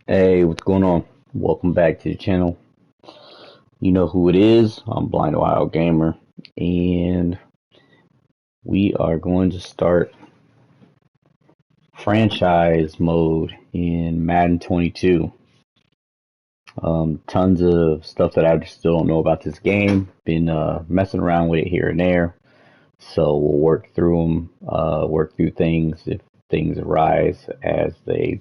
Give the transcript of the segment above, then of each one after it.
Hey, what's going on? Welcome back to the channel. You know who it is. I'm Blind Wild Gamer, and we are going to start franchise mode in Madden 22. Tons of stuff that I just still don't know about this game. Been messing around with it here and there, so we'll work through them, work through things if things arise as they,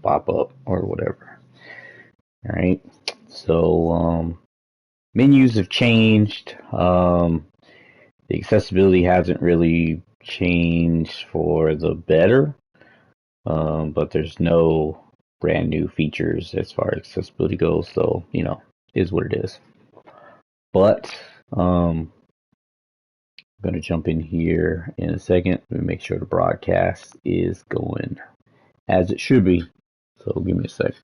pop up or whatever. All right. So, menus have changed. The accessibility hasn't really changed for the better, but there's no brand new features as far as accessibility goes. So, is what it is. But I'm going to jump in here in a second and make sure the broadcast is going as it should be. So give me a second.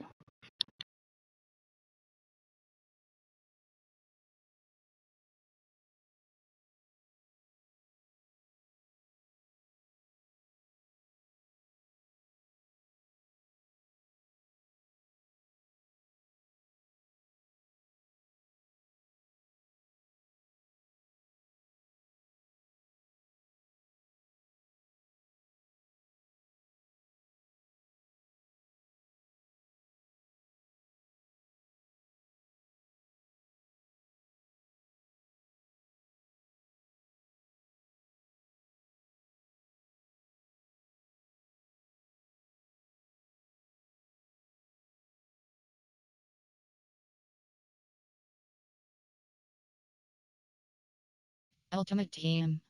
Ultimate Team.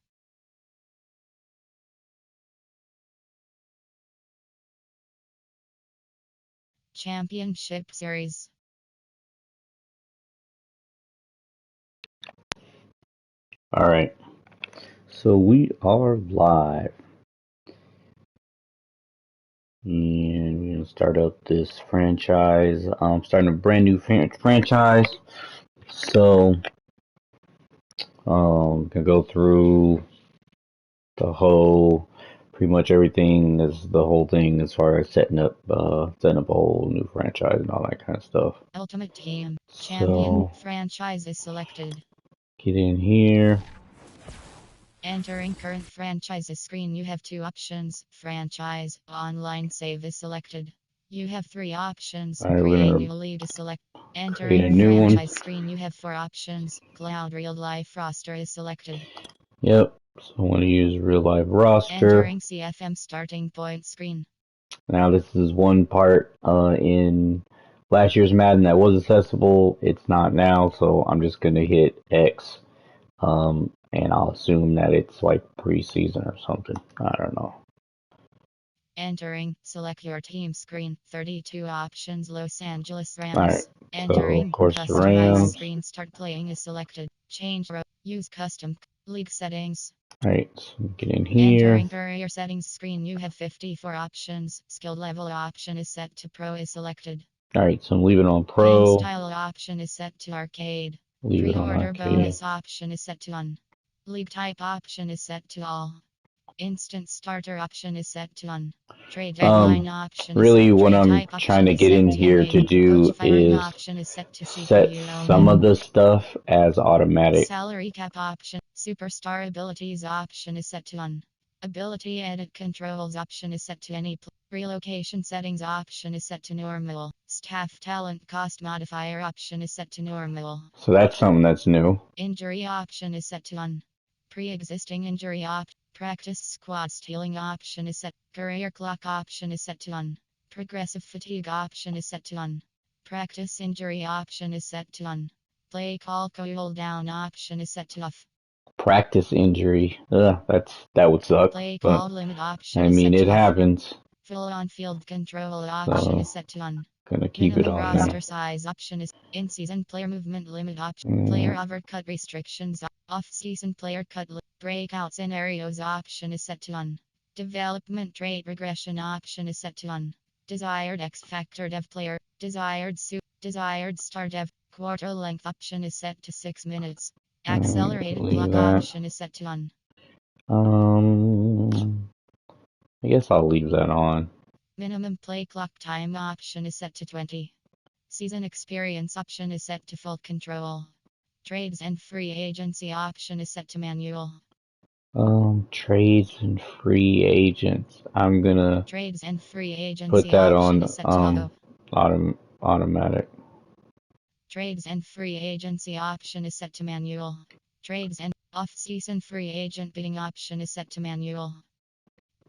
Championship Series. All right. So we are live. And we're gonna start up this franchise. Starting a brand new franchise. So, gonna go through the whole, pretty much everything is the whole thing as far as setting up a whole new franchise and all that kind of stuff. Ultimate Team. Champion So, franchise is selected. get in here. Entering current franchises screen, you have two options. Franchise, online save is selected. You have three options. All right, we're Create gonna new league is selected. create a Entering new one. franchise screen, you have four options. Cloud real life roster is selected. Yep. So I want to use real life roster. Entering CFM starting point screen. Now this is one part in last year's Madden that was accessible. It's not now, so I'm just gonna hit X, and I'll assume that it's like preseason or something. I don't know. Entering, select your team screen, 32 options, Los Angeles All right. Rams. So of Entering, course the customize Rams. screen, start playing is selected. Change row, use custom league settings. All right. So get in here. Entering career settings screen, you have 54 options. Skill level option is set to pro is selected. All right. So I'm leaving on Playing pro. style option is set to arcade. Leave it on Pre-order arcade. bonus option is set to on. League type option is set to all. Instant starter option is set to on. Trade deadline option is Really set. what Trade I'm type trying option to is get set in to here to engage. do Coach firing is option is set to set CPU some only. of the stuff as automatic. Salary cap option. Superstar abilities option is set to on. Ability edit controls option is set to any. Relocation settings option is set to normal. Staff talent cost modifier option is set to normal. So that's something that's new. Injury option is set to on. Pre-existing injury option. Practice squad stealing option is set. Career clock option is set to on. Progressive fatigue option is set to on. Practice injury option is set to on. Play call cooldown option is set to off. Practice injury. That would suck. Play But call limit option I is mean, set it to off. happens. Full on field control option So is set to on. gonna keep it Minimum on roster there. size option is in-season player movement limit option. Player overcut restrictions. Off-season player cut breakout scenarios option is set to on. Development trait regression option is set to on. Desired X Factor dev player. Desired star dev. Quarter length option is set to 6 minutes. Accelerated Leave clock that. option is set to on. I guess I'll leave that on. Minimum play clock time option is set to 20. Season experience option is set to full control. Trades and free agency option is set to manual. Trades and free agents. I'm gonna Trades and free put agency that option on is set to auto. automatic. Trades and free agency option is set to manual. Trades and off-season free agent bidding option is set to manual.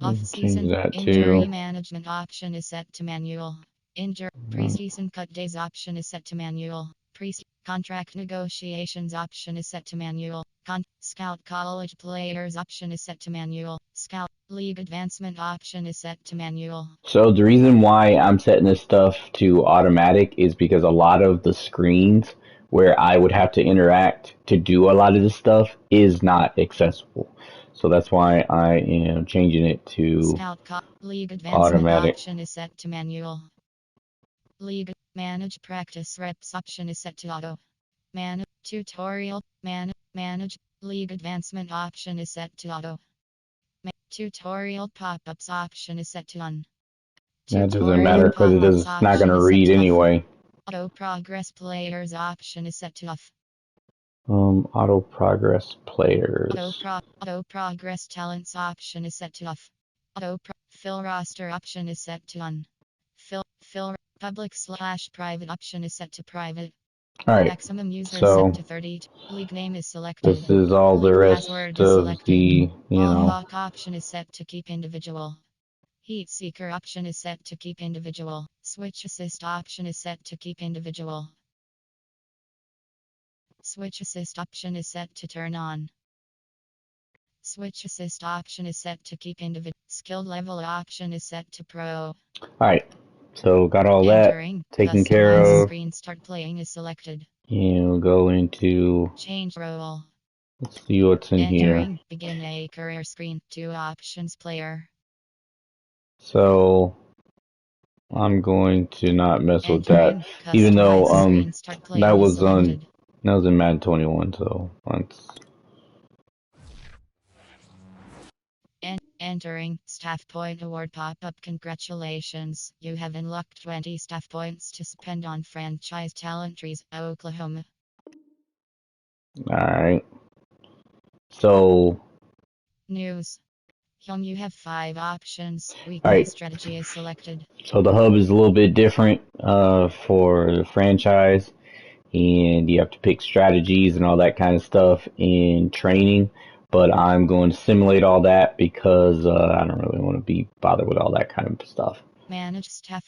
Change Off-season that injury to management option is set to manual. Preseason cut days option is set to manual. Contract negotiations option is set to manual. Scout college players option is set to manual. Scout league advancement option is set to manual. So the reason why I'm setting this stuff to automatic is because a lot of the screens where I would have to interact to do a lot of this stuff is not accessible. So that's why I am changing it to League advancement automatic. option is set to manual. League manage practice reps option is set to auto. Manage tutorial manage league advancement option is set to auto. Tutorial pop-ups option is set to on. That doesn't matter because it's not going to read anyway. Auto progress players option is set to off. Auto progress players. Auto progress talents option is set to off. Fill roster option is set to on. Fill public/private option is set to private. Alright, Maximum user so set to 30. League name is selected. this is all the rest of the, Hawk option is set to keep individual. Heat seeker option is set to keep individual. Switch assist option is set to keep individual. Switch assist option is set to turn on. Switch assist option is set to keep individual. Skill level option is set to pro. Alright, so got all that taken care of. Screen start playing is selected. And we'll go into change role. Let's see what's in here. Begin a career screen. 2 options player. So I'm going to not mess with that, even though that was in Madden 21. So let's entering staff point award pop-up. Congratulations, you have unlocked 20 staff points to spend on franchise talent trees, Oklahoma. Alright. So news. You have 5 options. Weekly strategy is selected. So the hub is a little bit different for the franchise, and you have to pick strategies and all that kind of stuff in training. But I'm going to simulate all that because I don't really want to be bothered with all that kind of stuff. Manage staff.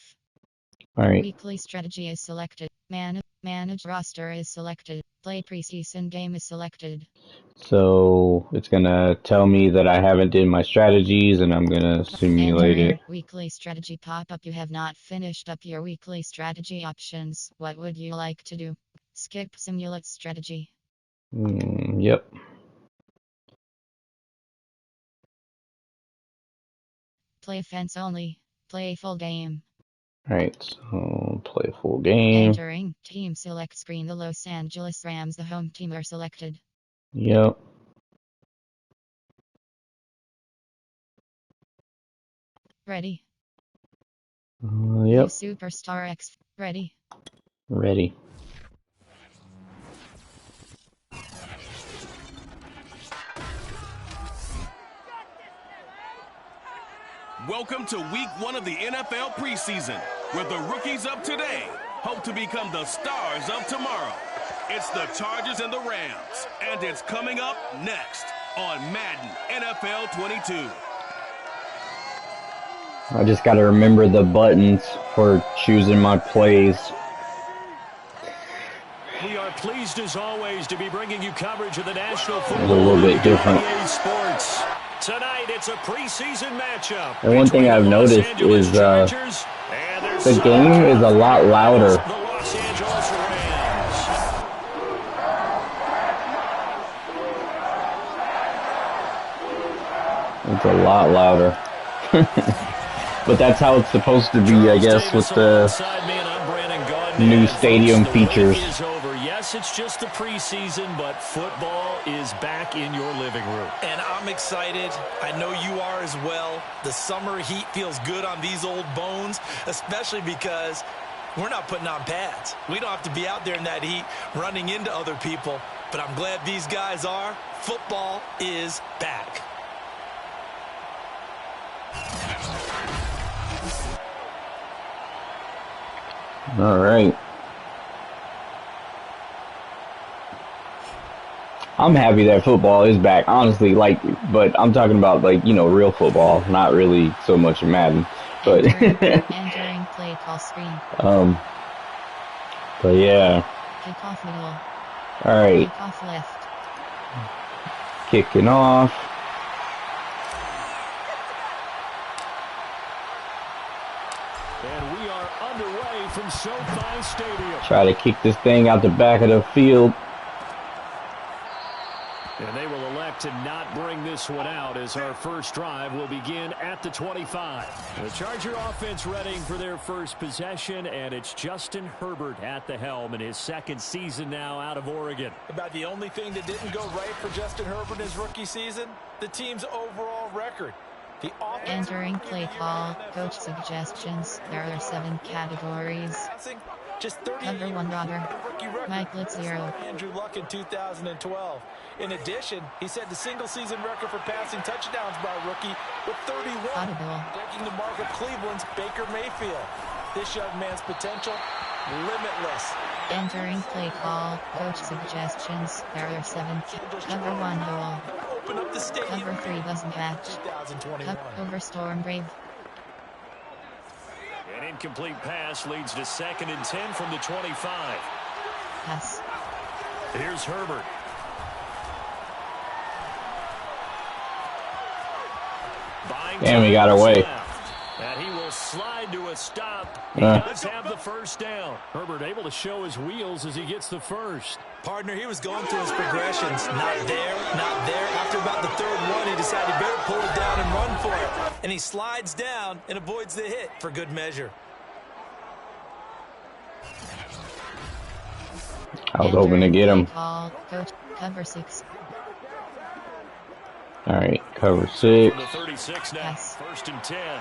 Alright. Weekly strategy is selected. Manage roster is selected. Play preseason game is selected. So it's going to tell me that I haven't did my strategies, and I'm going to simulate it. Weekly strategy pop-up. You have not finished up your weekly strategy options. What would you like to do? Skip simulate strategy. Yep. Play offense only. Play full game. Alright, so play full game. Entering team select screen. The Los Angeles Rams, the home team, are selected. Yep. Ready. Yep. Superstar X. Ready. Ready. Welcome to week 1 of the NFL preseason, where the rookies of today hope to become the stars of tomorrow. It's the Chargers and the Rams, and it's coming up next on Madden NFL 22. I just got to remember the buttons for choosing my plays. We are pleased as always to be bringing you coverage of the National Football League. A little bit different. Sports. Tonight it's a preseason matchup. And one thing I've noticed is the game is a lot louder. It's a lot louder. But that's how it's supposed to be, I guess, with the new stadium features. Yes, Yes, it's just the preseason, but football is back in your living room. And I'm excited. I know you are as well. The summer heat feels good on these old bones, especially because we're not putting on pads. We don't have to be out there in that heat running into other people, but I'm glad these guys are. Football is back. All right. I'm happy that football is back, honestly, but I'm talking about, real football, not really so much Madden, but, Entering play call screen. but yeah. Kickoff middle. All right. Kickoff left. Kicking off. And we are underway from SoFi Stadium. Try to kick this thing out the back of the field. And they will elect to not bring this one out as our first drive will begin at the 25. The Charger offense readying for their first possession, and it's Justin Herbert at the helm in his second season now out of Oregon. About the only thing that didn't go right for Justin Herbert in his rookie season, the team's overall record. Entering play call, coach suggestions. There are 7 categories. Just Cover 1 Robber. Mike Blitz 0. Andrew Luck in 2012. In addition, he set the single-season record for passing touchdowns by a rookie with 31, breaking the mark of Cleveland's Baker Mayfield. This young man's potential, limitless. Entering play call, coach suggestions. There are 7. Cover 1 goal. Open up the stadium. Cover 3 buzz match. 2021. Over Storm Brave. An incomplete pass leads to 2nd and 10 from the 25. Pass. Here's Herbert. Damn, he got away. And he will slide to a stop. He does have the first down. Herbert able to show his wheels as he gets the first. Partner, he was going through his progressions. Not there, not there. After about the 3rd one, he decided he better pull it down and run for it. And he slides down and avoids the hit for good measure. I was hoping to get him. Call, coach, cover 6. All right, cover 6. The 36 now. Yes. 1st and 10.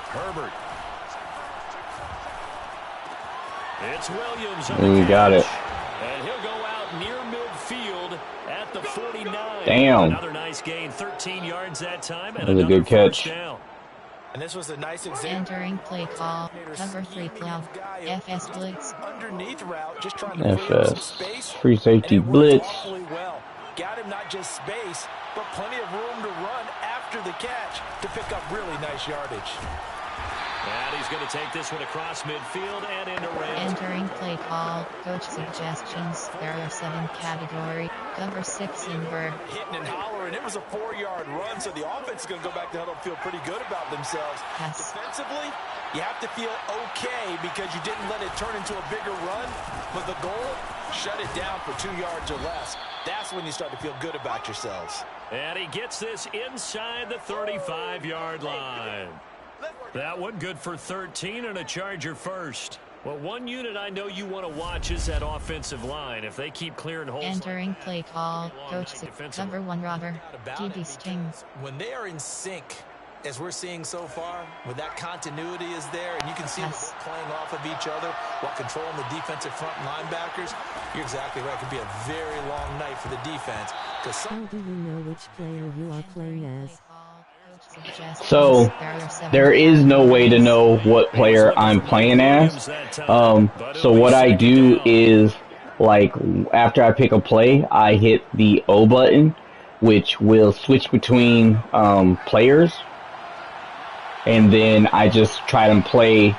Herbert. It's Williams. We got it. And he'll go out near midfield at the 49. Damn. Another nice gain, 13 yards that time. And that was a good catch. Down. And this was a nice example. Entering play call, cover 3 cloud, FS blitz. Underneath route, just trying to clear some space. Free safety blitz. Well. Got him not just space, but plenty of room to run after the catch to pick up really nice yardage. And he's going to take this one across midfield and into range. Entering play call, coach suggestions. There are 7 category. Cover 6 invert. Hitting and hollering. It was a 4-yard run, so the offense is going to go back to huddle and feel pretty good about themselves. Yes. Defensively, you have to feel okay because you didn't let it turn into a bigger run. But the goal, shut it down for 2 yards or less. That's when you start to feel good about yourselves. And he gets this inside the 35-yard line. That one good for 13 and a Charger first. Well, one unit I know you want to watch is that offensive line. If they keep clearing holes. Entering play call, coach cover 1 Robber. DB Sting. When they are in sync, as we're seeing so far, when that continuity is there, and you can see them playing off of each other while controlling the defensive front linebackers, you're exactly right. It could be a very long night for the defense. How do you know which player you are playing as? So, there is no way to know what player I'm playing as. So what I do is, after I pick a play, I hit the O button, which will switch between players. And then I just try to play,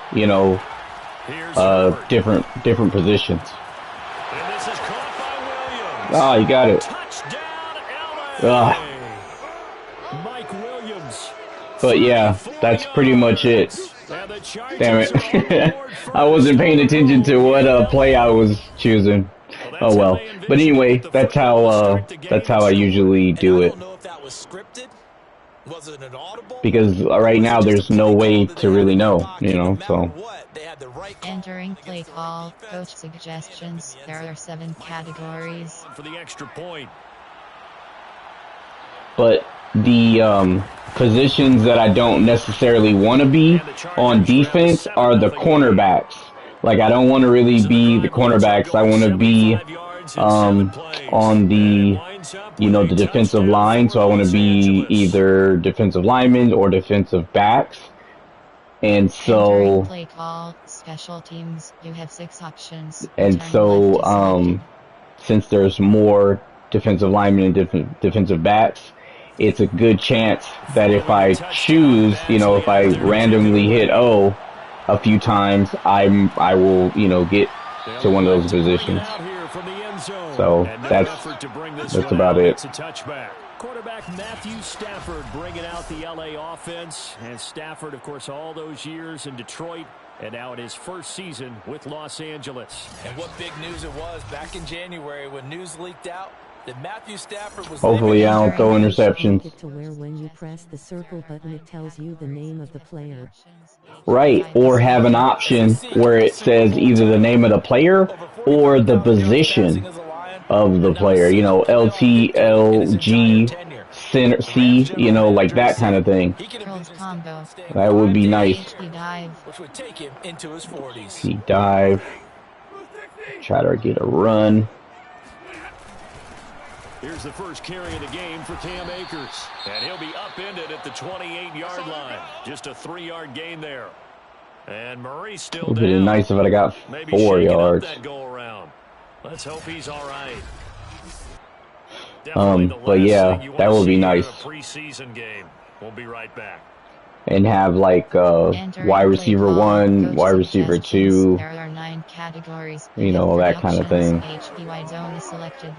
different positions. Oh, you got it. But yeah, that's pretty much it. Damn it. I wasn't paying attention to what play I was choosing. Oh well. But anyway, that's how I usually do it. I don't know if that was scripted. Was it an audible? Because right now there's no way to really know, you know, so. Entering play call, coach suggestions. There are 7 categories. For the extra point. But the positions that I don't necessarily want to be on defense are the cornerbacks. Like, I don't want to really be the cornerbacks. I want to be on the, you know, the defensive line. So I want to be either defensive linemen or defensive backs. And so, play call, special teams, you have 6 options. and so, since there's more defensive linemen and defensive backs, it's a good chance that if I choose, you know, if I randomly hit O a few times, I will, you know, get to one of those positions. So that's about it. Quarterback Matthew Stafford bringing out the LA offense. And Stafford, of course, all those years in Detroit, and now in his first season with Los Angeles. And what big news it was back in January when news leaked out that Matthew Stafford was... Hopefully I don't throw interceptions. To where when you press the circle button it tells you the name of the player. Right, or have an option where it says either the name of the player or the position of the player, you know, LT, LG, center, C, you know, like that kind of thing. That would be nice. He dive. Try to get a run. Here's the first carry of the game for Cam Akers. And he'll be upended at the 28-yard line. Just a 3-yard gain there. And Murray's still down. It would be nice if I got 4 yards. That go around. Let's hope he's all right. But yeah, that would be nice. Preseason game. We'll be right back. And have like wide receiver 1, wide receiver 2. There are 9 categories. You know, that kind of thing. HB zone is selected.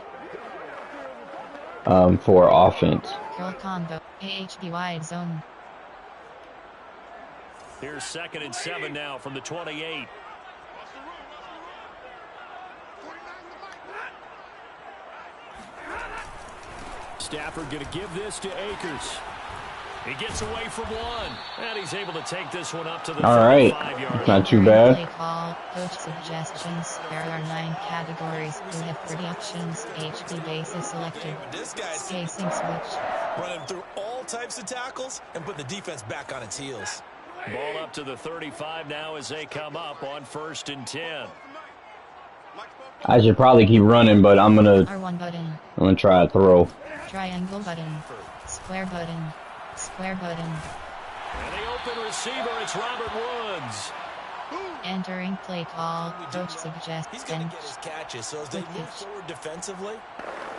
For offense. Curl combo. AHB wide zone. Here's 2nd and 7 now from the 28. Stafford going to give this to Akers. He gets away from one, and he's able to take this one up to the 35-yard line. Not too bad. Play call, coach suggestions. There are 9 categories. You have 3 options. HB base is selected. This guy's spacing switch. Running through all types of tackles and put the defense back on its heels. Ball up to the 35 now as they come up on 1st and 10. I should probably keep running, but I'm gonna try a throw. Triangle button. Square button. Square button. And the open receiver, it's Robert Woods. Entering play call, coach suggests. He's going to get his catches, so as they move forward defensively,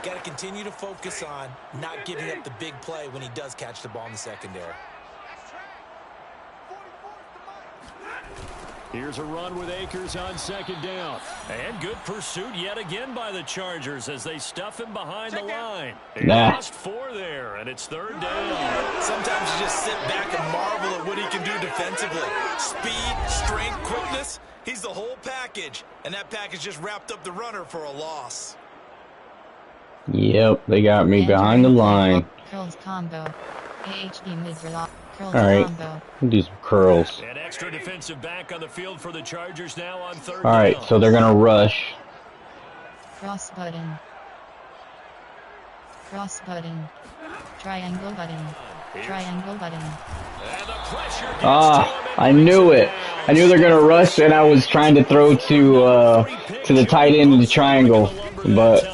got to continue to focus on not giving up the big play when he does catch the ball in the secondary. Here's a run with Akers on 2nd down. And good pursuit yet again by the Chargers as they stuff him behind the line. They lost 4 there, and it's 3rd down. Sometimes you just sit back and marvel at what he can do defensively. Speed, strength, quickness. He's the whole package, and that package just wrapped up the runner for a loss. Yep, they got me behind the line. Curls combo. AHB mid-block. All right, do some curls. An extra defensive back on the field for the Chargers now on 3rd down. All right, so they're gonna rush. Cross button. Cross button. Triangle button. Triangle button. I knew it. I knew they're gonna rush, and I was trying to throw to the tight end of the triangle, but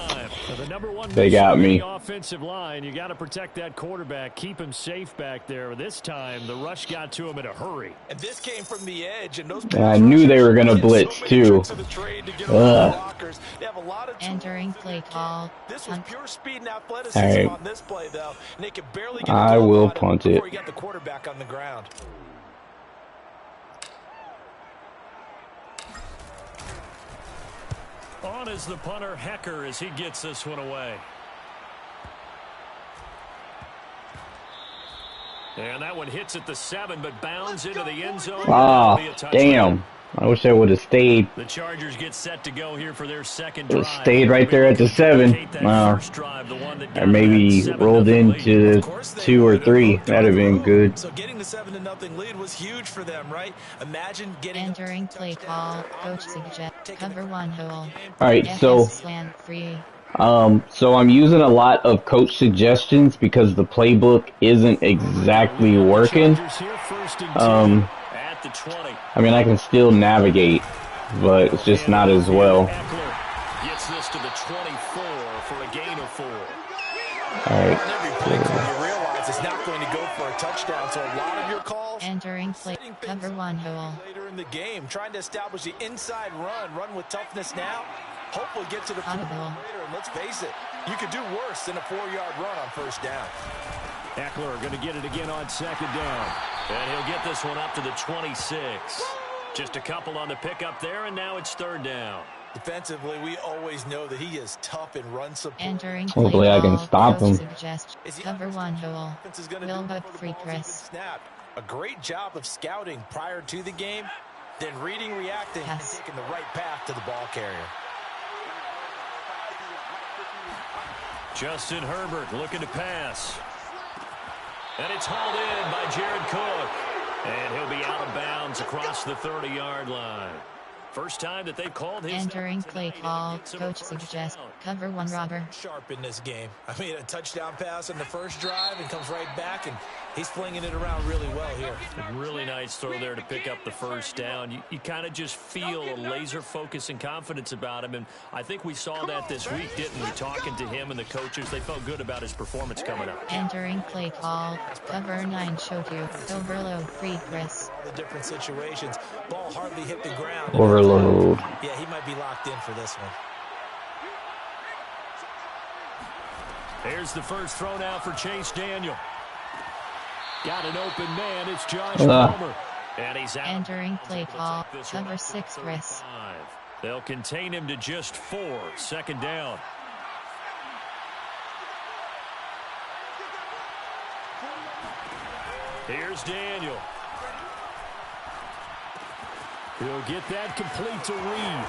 they got me. Offensive line, you got to protect that quarterback, keep him safe back there. This time, the rush got to him in a hurry. And this came from the edge, and those I knew they were going to blitz too. Entering play call. This was pure speed and athleticism on this play, though, and they could barely get I will punt it before he got the quarterback on the ground. On is the punter Hecker as he gets this one away. And that one hits at the 7, but bounds into the end zone. Ah, damn. I wish I would have stayed. The Chargers get set to go here for their second drive. Stayed right there at the 7. First drive, the one that Or maybe rolled into 2 or 3. That'd have been good. So getting the 7-0 lead was huge for them, right? Imagine getting entering play call. Coach suggest cover 1 hole. All right, so slant free. so I'm using a lot of coach suggestions because the playbook isn't exactly working. I mean, I can still navigate, but it's just not as well. Gets this to the 24 for a gain of 4. All right. Every play call you realize is not going to go for a touchdown, so a lot of your calls entering play cover 1 hole. Later in the game, trying to establish the inside run with toughness now. Hopefully get to the later, and let's face it, you could do worse than a 4-yard run on first down. Eckler going to get it again on second down. And he'll get this one up to the 26. Just a couple on the pickup there, and now it's third down. Defensively, we always know that he is tough in run support. Entering hopefully I can stop him. Cover 1 hole. Wilbur free press. A great job of scouting prior to the game, then reading, reacting, and taking the right path to the ball carrier. Justin Herbert looking to pass. And it's hauled in by Jared Cook. And he'll be out of bounds across the 30-yard line. First time that they've called his... Entering play call. Coach suggests cover 1 robber. Sharp in this game. I mean, a touchdown pass on the first drive and comes right back, and he's flinging it around really well here. A really nice throw there to pick up the first down. You kind of just feel a laser focus and confidence about him, and I think we saw that this week, didn't we? Talking to him and the coaches, they felt good about his performance coming up. Entering play call. Cover 9 Shoku. Overload free press. All the different situations. Ball hardly hit the ground. Overload. Yeah, he might be locked in for this one. There's the first throw now for Chase Daniel. Got an open man. It's Josh Palmer. And he's out. Entering play call. Cover 6 press. They'll contain him to just 4. Second down. Here's Daniel. He'll get that complete to Reed.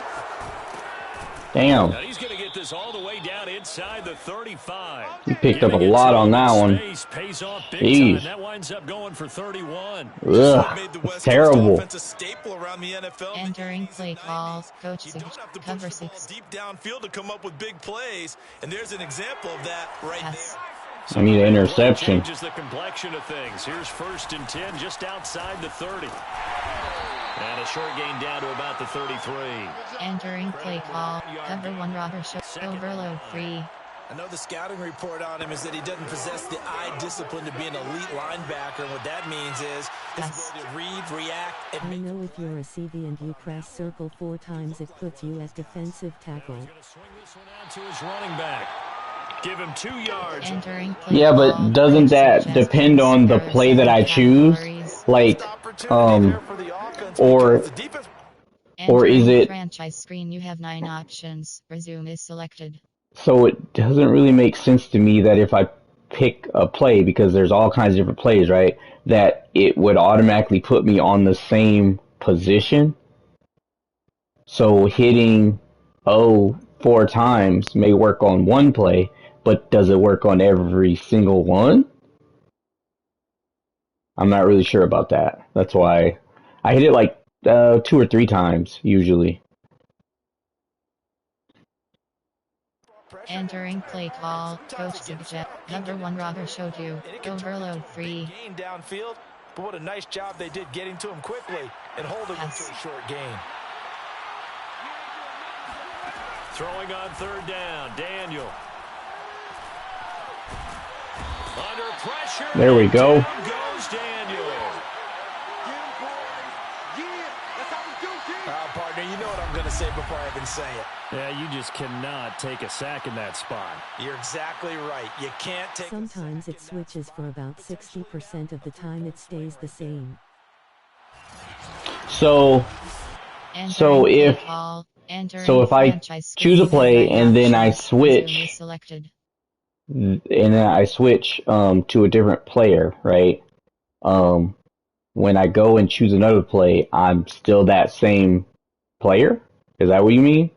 Damn. Now he's going to get this all the way down inside the 35. He picked up a lot on that one. Pays off big time. That winds up going for 31. Ugh, it's terrible. Entering play call. Coach cover 6. Deep downfield to come up with big plays, and there's an example of that right there. I need an interception. Changes the complexion of things. Here's 1st and 10 just outside the 30. And a short gain down to about the 33. Entering play call. Cover 1 robber show. Overload free. I know the scouting report on him is that he doesn't possess the eye discipline to be an elite linebacker. And what that means is his ability to read, react, and I know if you're a CV and you press circle 4 times, it puts you as defensive tackle. He's going to swing this one out to his running back. Give him 2 yards. Yeah, but doesn't that depend on the play that I choose? Like, or is it franchise screen? You have 9 options. Resume is selected. So it doesn't really make sense to me that if I pick a play, because there's all kinds of different plays, right, that it would automatically put me on the same position. So hitting 4 times may work on one play, but does it work on every single one? I'm not really sure about that. That's why I hit it like 2 or 3 times usually. Entering play call. Coach suggest number 1 robber showed you. Overload free. Gain downfield, but what a nice job they did getting to him quickly and holding him to a short gain. Throwing on 3rd down, Daniel. Under pressure. There we go. Down goes Daniel. Partner, you know what I'm going to say before I even say it. Yeah, you just cannot take a sack in that spot. You're exactly right. You can't take. Sometimes it switches for about 60% of the time. It stays the same. So if I choose a play and then I switch to a different player, right? when I go and choose another play, I'm still that same player? Is that what you mean?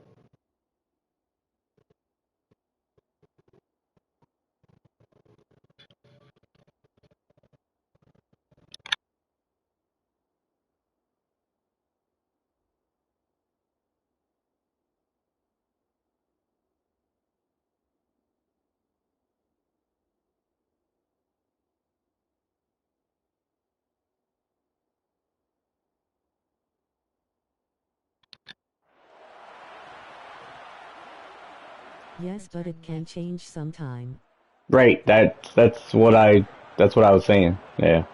Yes, but it can change sometime. Right. That's what I was saying. Yeah.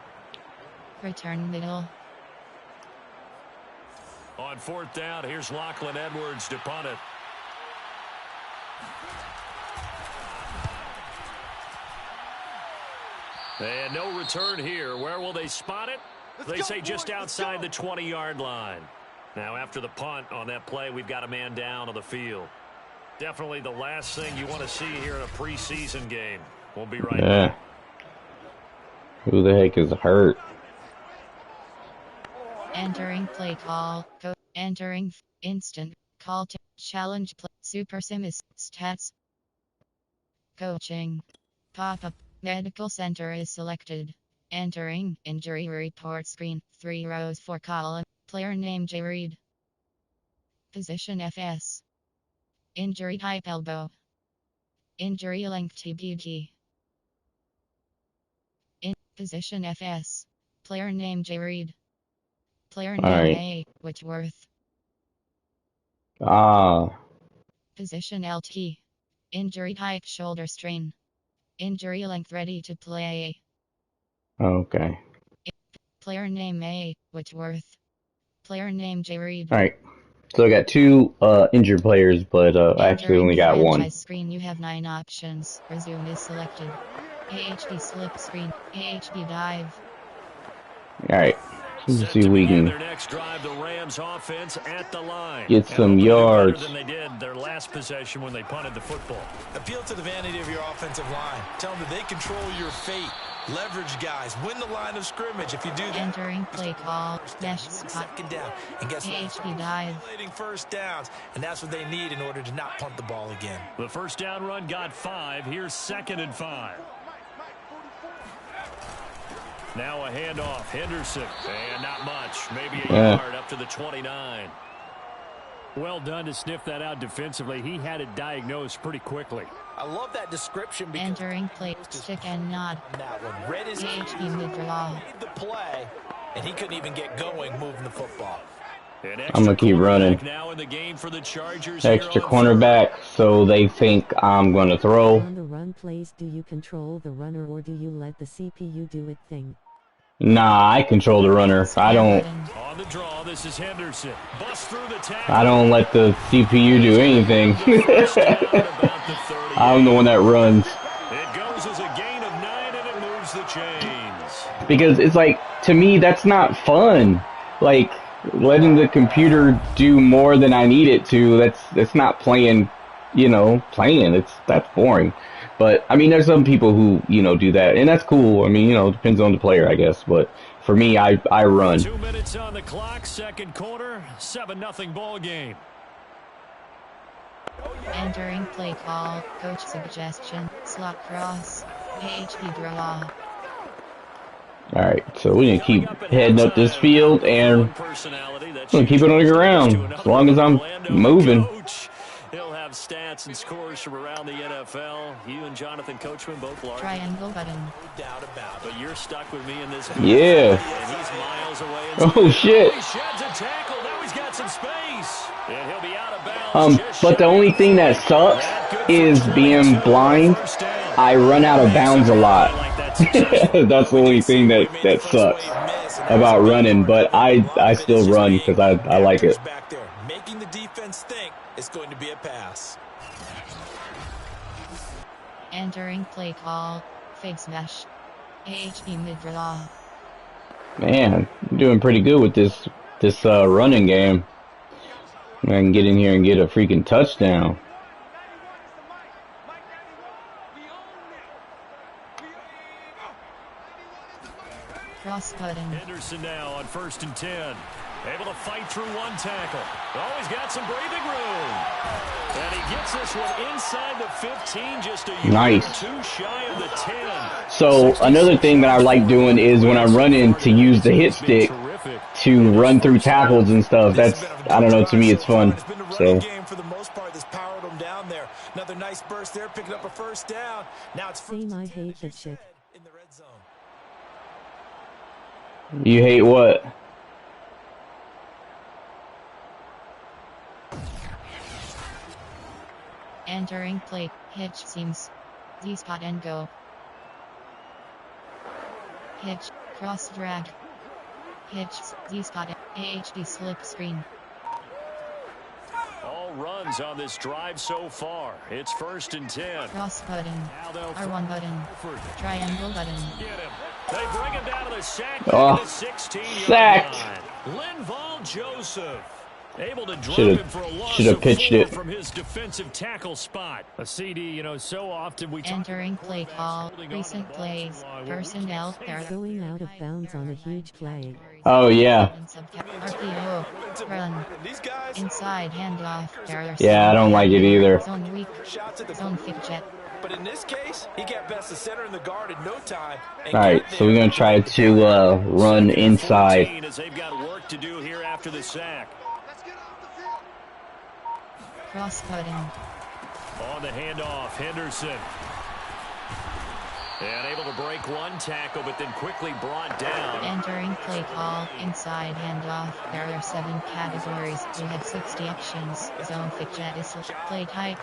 Return middle. On 4th down, here's Lachlan Edwards to punt it. And no return here. Where will they spot it? They say just outside the 20-yard line. Now, after the punt on that play, we've got a man down on the field. Definitely the last thing you want to see here in a preseason game. We'll be right back. Who the heck is hurt? Entering play call. Entering instant call to challenge play. Super Sims stats. Coaching. Pop-up. Medical center is selected. Entering injury report screen. 3 rows 4 column. Player name J. Reed. Position FS. Injury type elbow. Injury length B.O.G. In position FS. Player name J. Reed. Player name A. Whitworth. Position LT. Injury type shoulder strain. Injury length ready to play. Okay. Player name A. Whitworth. Player name J. Reed. All right. So I got 2 injured players, but I actually only got 1. Screen, you have 9 options. Resume is selected. AHP slip screen. AHP dive. All right. Let's see if we can their next drive, the Rams offense at the line. get some yards. Better than they did their last possession when they punted the football. Appeal to the vanity of your offensive line. Tell them that they control your fate. Leverage guys. Win the line of scrimmage. If you do that. Entering play call. Dash spot. Second down. And guess what? AHP dive. First downs. And that's what they need in order to not punt the ball again. The first down run got 5. Here's 2nd and 5. Now a handoff. Henderson. And not much. Maybe a yard up to the 29. Well done to sniff that out defensively. He had it diagnosed pretty quickly. I love that description. Entering play. Stick and nod. That one. Read his AHP mid-draw. made the play, and he couldn't even get going moving the football. I'm going to keep running. Now in the game for the Chargers. Extra cornerback, so they think I'm going to throw. On the run plays, do you control the runner or do you let the CPU do its thing? Nah, I control the runner. I don't. On the draw, this is Henderson. Bust through the tackle. I don't let the CPU do anything. I'm the one that runs. It goes as a gain of 9 and it moves the chains. Because it's like, to me, that's not fun. Like, letting the computer do more than I need it to, that's not playing, that's boring. But, I mean, there's some people who, do that, and that's cool. I mean, it depends on the player, I guess. But for me, I run. 2 minutes on the clock, 2nd quarter, 7-0 ball game. Entering play call. Coach suggestion. Slot cross. AHP draw. All right, so we need to keep heading up this field, and we're going to keep it on the ground as long as I'm moving. He'll have stats and scores from around the NFL. You and Jonathan Coachman both large. Triangle button. No doubt about it. But you're stuck with me in this. Yeah. And he's miles away. Oh, shit. He sheds a tackle. Now he's got some space. And he'll be out of bounds. But the only thing that sucks is being blind. I run out of bounds a lot. That's the only thing that sucks about running, but I still run because I like it. Making the defense think it's going to be a pass. Entering play call. Fake smash. AHP mid-draw. Man, I'm doing pretty good with this running game. I can get in here and get a freaking touchdown. Cross button. Henderson now on 1st and 10. Able to fight through one tackle. Oh, he's got some breathing room. And he gets this one inside the 15, just a yard or two shy of the 10. So another thing that I like doing is when I'm running to use the hit stick to run through tackles and stuff. That's, I don't know, to me it's fun. So for the most part, that's powered them down there. Another nice burst there, picking up a first down. Now it's Same, I hate that shit. In the red zone. You hate what? Entering play, hitch seams. D-spot and go. Hitch, cross drag. Hitch, D-spot, AHD slip screen. All runs on this drive so far. It's 1st and 10. Cross button. R1 button. Triangle button. Get him. They bring him down to the sack. Oh, 16-yard sacked. line. Linval Joseph. Able to drop Should him for a loss have of pitched 4 it from his defensive tackle spot. A CD, you know, so often we entering play call, recent plays, personnel, Going out of bounds on a huge play. Oh yeah. RPO, run, inside handoff, Yeah, I don't like it either. Zone weak, zone fit jet. But in this case, he got past the center and the guard in no time. Alright, so we're gonna try to run inside. as they've got work to do here after the sack. Cross cutting. On the handoff, Henderson. And able to break one tackle, but then quickly brought down. Entering play call, inside handoff. There are 7 categories. We have 60 options. Zone fit jet is play type.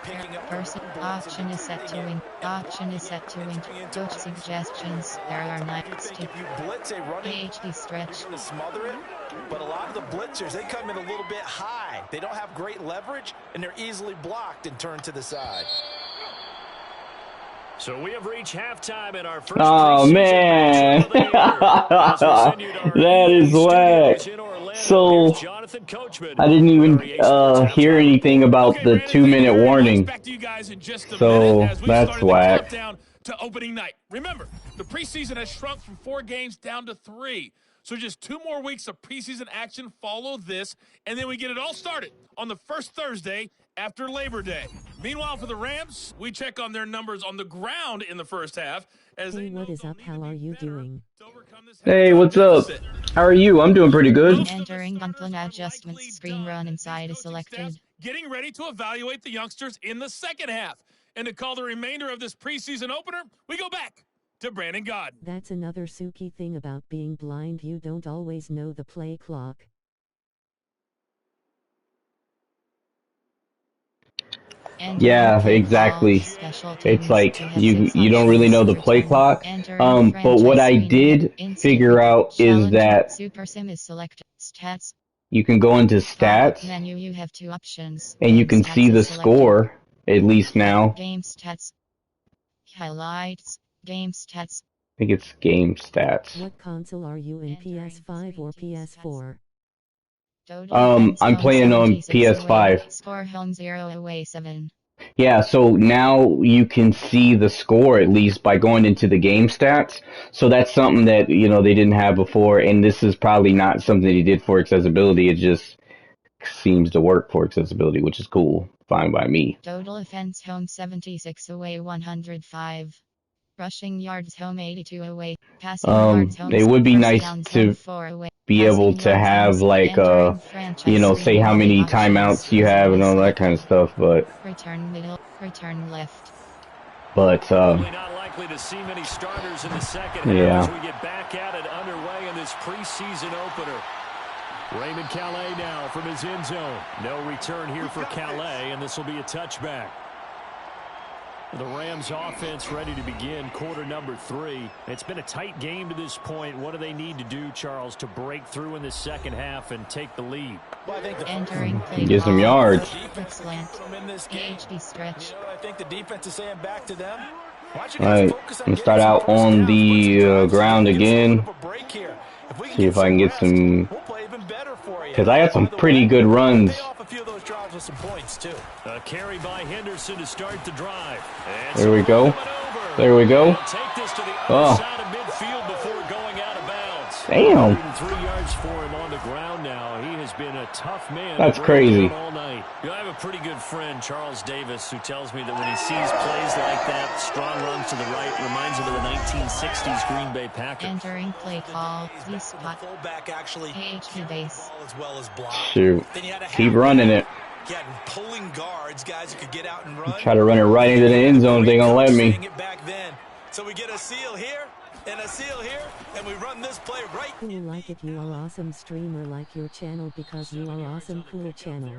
Person option is set to wing. Option is set to wing. Coach suggestions. There are 9 AHD stretch. To smother it, but a lot of the blitzers, they come in a little bit high. They don't have great leverage, and they're easily blocked and turned to the side. So we have reached halftime in our first. Oh man, that is whack. So I didn't even hear anything about the 2-minute warning. So that's whack. To opening night. Remember, the preseason has shrunk from 4 games down to 3. So just 2 more weeks of preseason action follow this, and then we get it all started on the first Thursday after Labor Day. Meanwhile, for the Rams, we check on their numbers on the ground in the first half. Hey, what is up? How are you doing? Hey, what's up? How are you? I'm doing pretty good. Entering gun adjustments screen run inside is selected. Getting ready to evaluate the youngsters in the second half. And to call the remainder of this preseason opener, we go back to Brandon Godden. That's another Suki thing about being blind. You don't always know the play clock. Yeah, exactly. It's like you don't really know the play clock. But what I did figure out is that you can go into stats menu. You have 2 options, and you can see the score, at least now. Game stats, highlights, game stats. I think it's game stats. What console are you in, PS5 or PS4? I'm playing on PS5. Score home 0 away 7. Yeah, so now you can see the score at least by going into the game stats. So that's something that, you know, they didn't have before, and this is probably not something they did for accessibility. It just seems to work for accessibility, which is cool. Fine by me. Total offense home 76 away 105. Rushing yards home 82 away. Passing yards home. It would be nice to be able to have like you know, say how many timeouts you have and all that kind of stuff, but return middle, return left. But not likely to see many starters in the second half yeah. As we get back at it underway in this preseason opener. Raymond Calais now from his end zone. No return here for Calais, and this will be a touchback. The Rams offense ready to begin quarter number 3. It's been a tight game to this point. What do they need to do, Charles, to break through in the second half and take the lead? Entering play get some yards. Slant. AHD stretch. I think the defense is saying back to them. Alright, and start out on the ground again. See if I can get some, because I got some pretty good runs. A carry by Henderson to start the drive. There we go. There we go. Take this to the Oh. side of midfield before going out of bounds. Damn. 3 yards for him on the ground now. He has been a tough man. That's crazy. All night. You know, I have a pretty good friend, Charles Davis, who tells me that when he sees plays like that, strong runs to the right, reminds him of the 1960s Green Bay Packers. Entering play call. Z spot. Fullback actually AHP base. as well as block. Shoot. Then you had a Keep running it. Yeah, pulling guards, guys who could get out and run. Try to run it right into the end zone. They gonna let me. It back then. So we get a seal here and a seal here, and we run this play right. Cool like it, you are awesome streamer, like your channel because you are awesome, cool channel.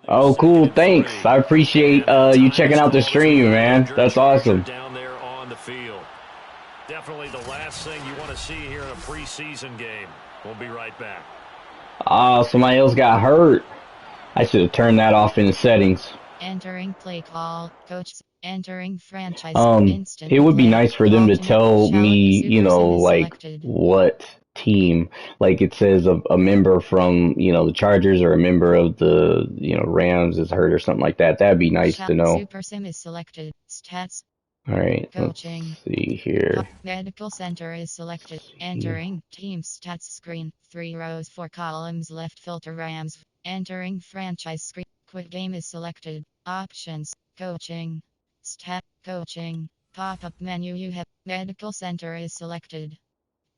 Oh, cool. Thanks. I appreciate you checking out the stream, man. That's awesome. Down there on the field. Definitely the last thing you want to see here in a preseason game. We'll be right back. Oh, somebody else got hurt. I should have turned that off in the settings. Entering play call. Coach. Entering franchise. It would be nice for them to tell me, you know, like what team. Like it says a member from, you know, the Chargers or a member of the, you know, Rams is hurt or something like that. That'd be nice to know. Super Sim is selected. Stats. All right. Coaching. Let's see here. Medical center is selected. Entering team stats screen. 3 rows, 4 columns. Left filter Rams. Entering franchise screen. Quick game is selected. Options. Coaching. Stat. Coaching. Pop-up menu. You have medical center is selected.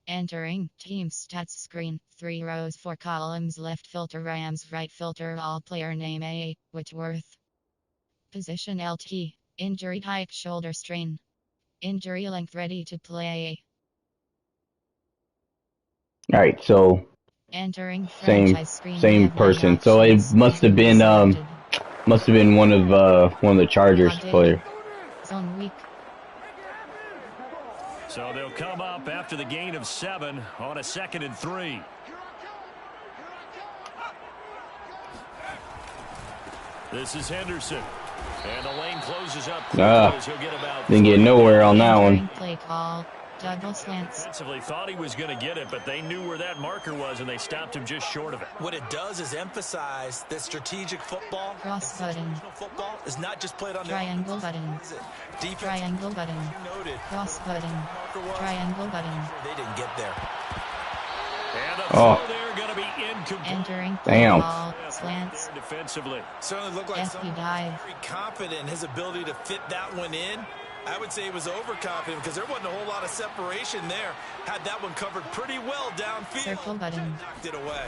Entering team stats screen. 3 rows, 4 columns. Left filter Rams. Right filter all player name A. Whitworth. Position LT. Injury type shoulder strain. Injury length ready to play. All right. So Entering franchise screen. same person. So it must have been one of the Chargers player. Zone weak. So they'll come up after the gain of 7 on a 2nd and 3. This is Henderson. And the lane closes up. Didn't get nowhere on that one. Play call. Double slants. Defensively thought he was going to get it, but they knew where that marker was, and they stopped him just short of it. What it does is emphasize that strategic football, cross button, football is not just played on triangle button, triangle button, cross button, triangle button. They didn't get there. And the throw there going to be incomplete. Entering damn ball, slants. Defensively, certainly looked like FP dive. Very confident in his ability to fit that one in. I would say he was overconfident because there wasn't a whole lot of separation there. Had that one covered pretty well downfield. Circle button. Knocked it away.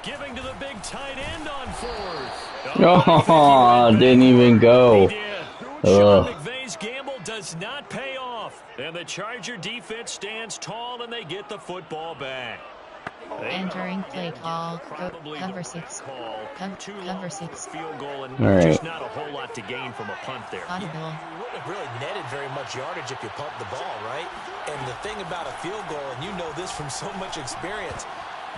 Giving to the big tight end on 4th. Oh, didn't even go. Sean McVay's gamble does not pay off. And the Charger defense stands tall and they get the football back. Entering play call. Cover 6. Cover 6. Field goal and all right. Just not a whole lot to gain from a punt there. Audible. You wouldn't have really netted very much yardage if you pumped the ball, right? And the thing about a field goal, and you know this from so much experience,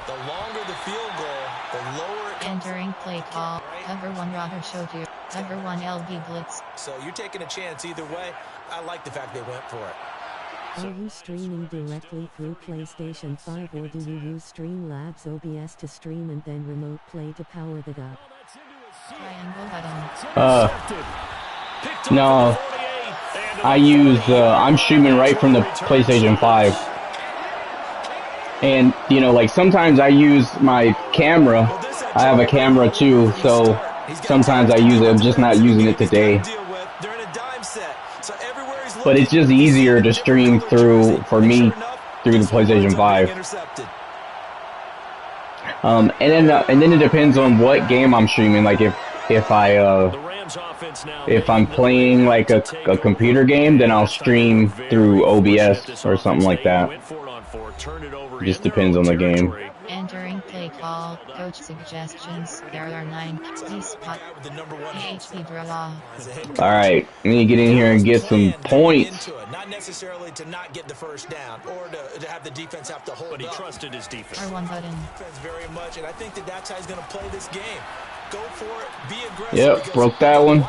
the longer the field goal, the lower it comes. Entering play call. Cover 1 Roger showed you. Cover 1 LB blitz. So you're taking a chance either way. I like the fact they went for it. Are you streaming directly through PlayStation 5 or do you use Streamlabs OBS to stream and then remote play to power that up? Triangle button. No. I use I'm streaming right from the PlayStation 5. And you know, like sometimes I use my camera. I have a camera too, so sometimes I use it. I'm just not using it today. But it's just easier to stream through, for me, through the PlayStation 5. And then it depends on what game I'm streaming. Like if I'm playing like a computer game, then I'll stream through OBS or something like that. It just depends on the game. Entering play call. Coach suggestions. There are 9. D-spot. AHP draw. Alright, we need to get in here and get some points. Not necessarily to not get the first down or to have the defense have to hold up. But he trusted his defense. R1 button. Very much, and I think that's how he's going to play this game. Go for it. Be aggressive. Yep, broke that one.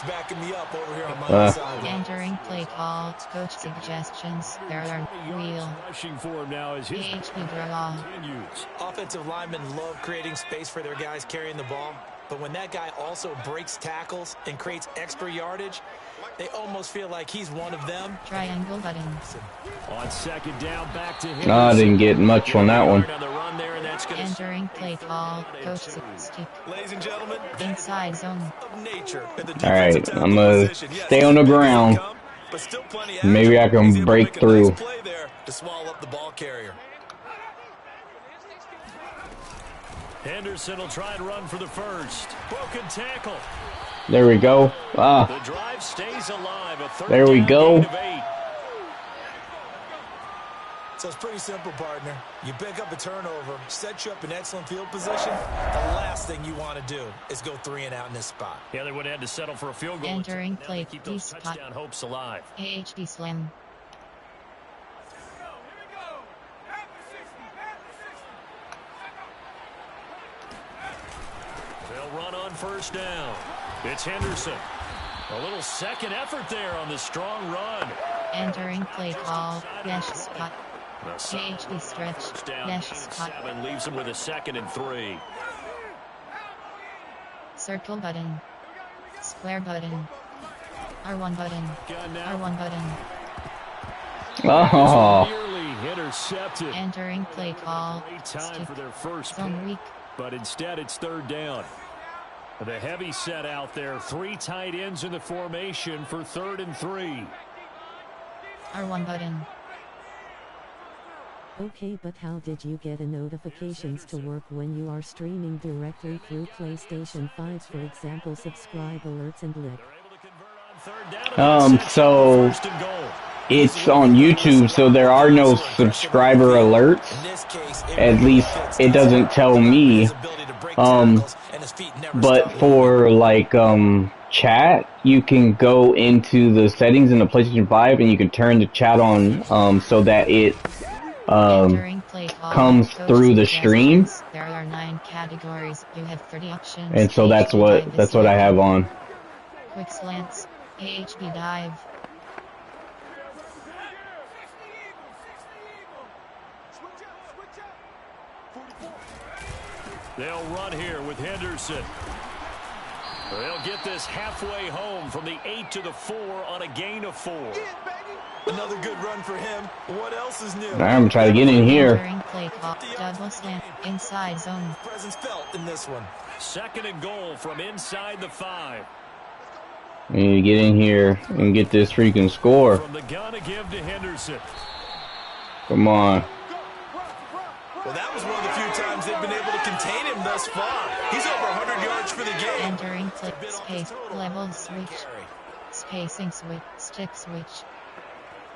Backing me up over here on my side. Entering play call. Coach suggestions. There are wheel. Rushing for him now as his AHP draw. Offensive linemen love creating space for their guys carrying the ball. but when that guy also breaks tackles and creates extra yardage, they almost feel like he's one of them. Triangle button. On second down, back to him. I didn't get much on that one. Entering play call. Coach stick. Ladies and gentlemen, inside zone. Of nature. All right, I'm going to stay on the ground. Maybe I can break through. To swallow up the ball carrier. Henderson will try and run for the first. Broken tackle. There we go. The drive stays alive. There we go. So it's pretty simple, partner. You pick up a turnover, set you up in excellent field position. The last thing you want to do is go 3 and out in this spot. Yeah, they would have had to settle for a field goal. Entering play. Keep those touchdown hopes alive. AHD slam. They'll run on first down. It's Henderson. A little second effort there on the strong run. Entering play call. Mesh spot. AHD stretch. Mesh spot. 7 leaves him with a 2nd and 3. Circle button. Square button. R1 button. R1 button. Oh. Nearly intercepted. Entering play call. Time for their first zone weak. But instead it's 3rd down. The heavy set out there. 3 tight ends in the formation for 3rd and 3. R1 button. Okay, but how did you get a notifications to work when you are streaming directly through PlayStation 5, for example, subscribe alerts and lit? So it's on YouTube, so there are no subscriber alerts. At least it doesn't tell me. But for like chat, you can go into the settings in the PlayStation 5 and you can turn the chat on so that it comes through the stream. There are 9 categories. You have 30 options. And so that's what I have on. Quick slants. AHB dive. They'll run here with Henderson. They'll get this halfway home from the 8 to the 4 on a gain of 4. Another good run for him. What else is new? I'm going to try to get in here. Play call. Double slant. Inside zone. Presence felt in this one. 2nd and goal from inside the 5. We need to get in here and get this freaking score. From the gun to give to Henderson. Come on. Well, that was one of the few times they've been able to contain him thus far. He's over 100 yards for the game. Entering click space. Level switch. Spacing switch. Stick switch.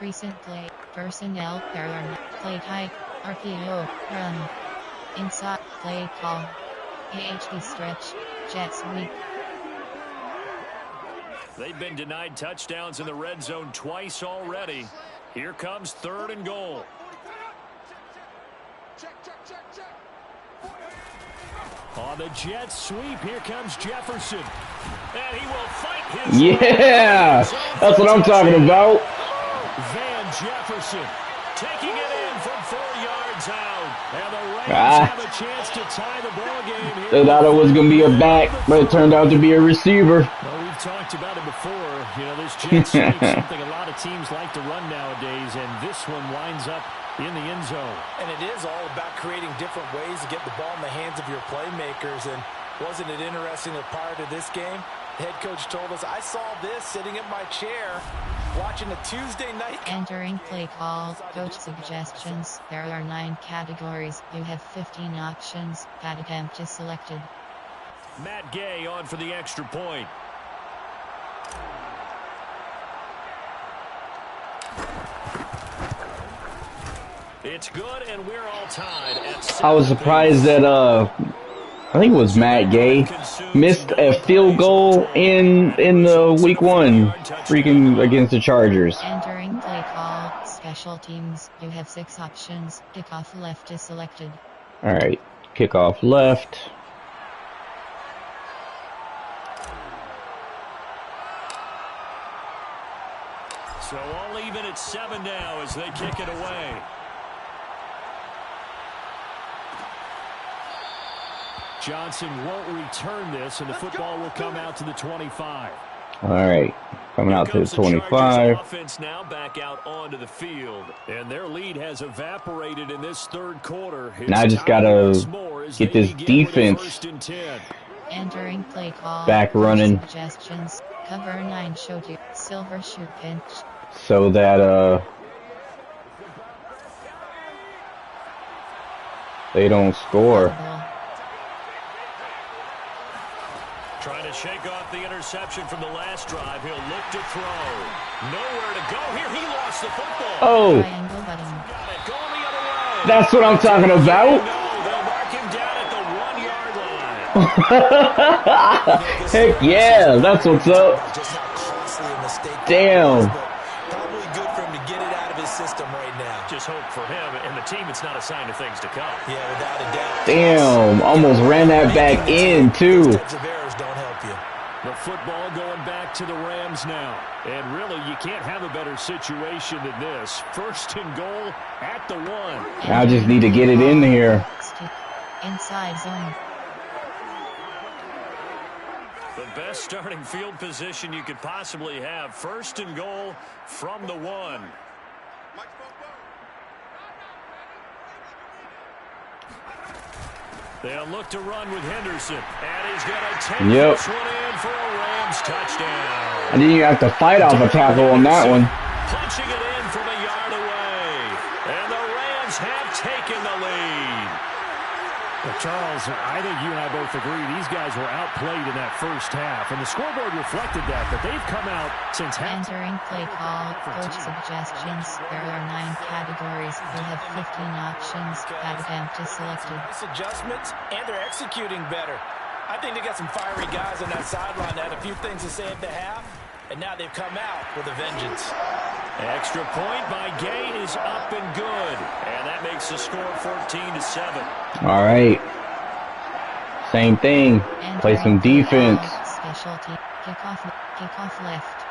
Recent play. Personnel. Error. Play type. RPO. Run. Inside. Play call. AHD stretch. Jets weak. They've been denied touchdowns in the red zone twice already. Here comes 3rd and goal. On the Jets sweep, here comes Jefferson. And he will fight his Yeah, that's what I'm talking about. Van Jefferson taking it in from 4 yards out. And the Rams have a chance to tie the ball game here. I thought it was going to be a back, but it turned out to be a receiver. Well, we've talked about it before. You know, this Jets sweep something a lot of teams like to run nowadays, and this one winds up in the end zone. And it is all about creating different ways to get the ball in the hands of your playmakers. And wasn't it interesting that prior to this game, the head coach told us, I saw this sitting in my chair watching a Tuesday night. Entering play call. Coach suggestions. There are 9 categories. You have 15 options. Pad attempt is selected. Matt Gay on for the extra point. It's good, and we're all tied at 7. I was surprised that I think it was Matt Gay missed a field goal in the week 1 freaking against the Chargers. Entering play call. Special teams. You have 6 options. Kickoff left is selected. All right, kickoff left. So all even at 7 now as they kick it away. Johnson won't return this, and the football will come out to the 25. All right, coming out to the 25. Offense now back out onto the field, and their lead has evaporated in this third quarter. Now I just gotta get this defense entering play call. back running. Suggestions. Cover 9 showed you silver shoe pinch. So that they don't score. Trying to shake off the interception from the last drive. He'll look to throw. Nowhere to go here. He lost the football. Oh, Got it. Going the other way. that's what I'm talking about. No, they'll mark him down at the 1-yard line. Heck yeah, that's what's up. Damn. Probably good for him to get it out of his system right now. Just hope for him and the team it's not a sign of things to come. Yeah, without a doubt. Damn, almost ran that back in too. The football going back to the Rams now. And really, you can't have a better situation than this. First and goal at the 1. I just need to get it in here. Inside zone. The best starting field position you could possibly have. First and goal from the 1. They'll look to run with Henderson. And he's going to take this one in for a Rams touchdown. And then you have to fight off a tackle on that one. Punching it in from a yard away. And the Rams have taken the lead. Well, Charles, I think you and I both agree these guys were outplayed in that first half. And the scoreboard reflected that, but they've come out since half. Entering play call, coach suggestions. There are 9 categories. We have 15 options. Add them to selected. Adjustments, and they're executing better. I think they got some fiery guys on that sideline that had a few things to say at the half, and now they've come out with a vengeance. Extra point by Gay is up and good. And that makes the score 14-7. All right. Same thing. Play some defense. Specialty. Kickoff left.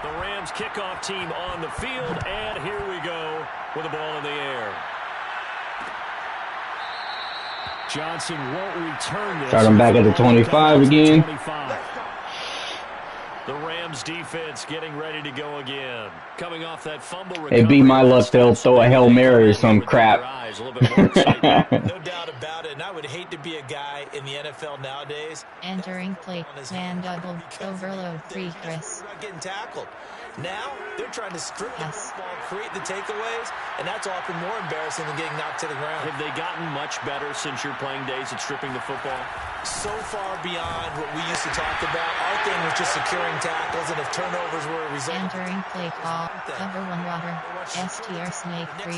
The Rams kickoff team on the field, and here we go with the ball in the air. Johnson won't return this. Start him back at the 25 again. 25. The Rams defense getting ready to go again. Coming off that fumble. It'd be my luck they'll throw a Hail Mary or some crap. No doubt about it, and I would hate to be a guy in the NFL nowadays. Entering play, man double, overload, free Chris. Not getting tackled. Now, they're trying to strip the ball, create the takeaways, and that's often more embarrassing than getting knocked to the ground. Have they gotten much better since your playing days at stripping the football? So far beyond what we used to talk about. Our thing was just securing tackles, and if turnovers were a result. Entering play call, cover 1 robber, STR snake 3.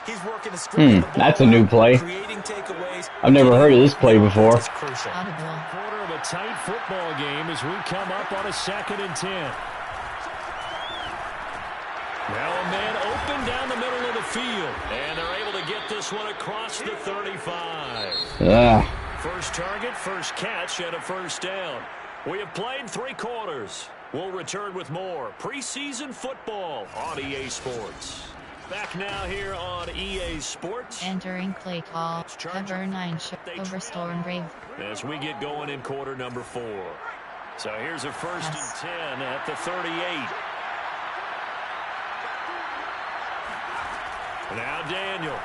He's working to strip the ball. That's a new play. Creating takeaways. I've never heard of this play before. Audible. Quarter of a tight football game as we come up on a 2nd and 10. Now a man open down the middle of the field. And they're able to get this one across the 35. First target, first catch, and a first down. We have played 3 quarters. We'll return with more preseason football on EA Sports. Back now here on EA Sports. Entering play call, cover 9 over Storm Brave. As we get going in quarter number 4. So here's a 1st and 10 at the 38. Now Daniel.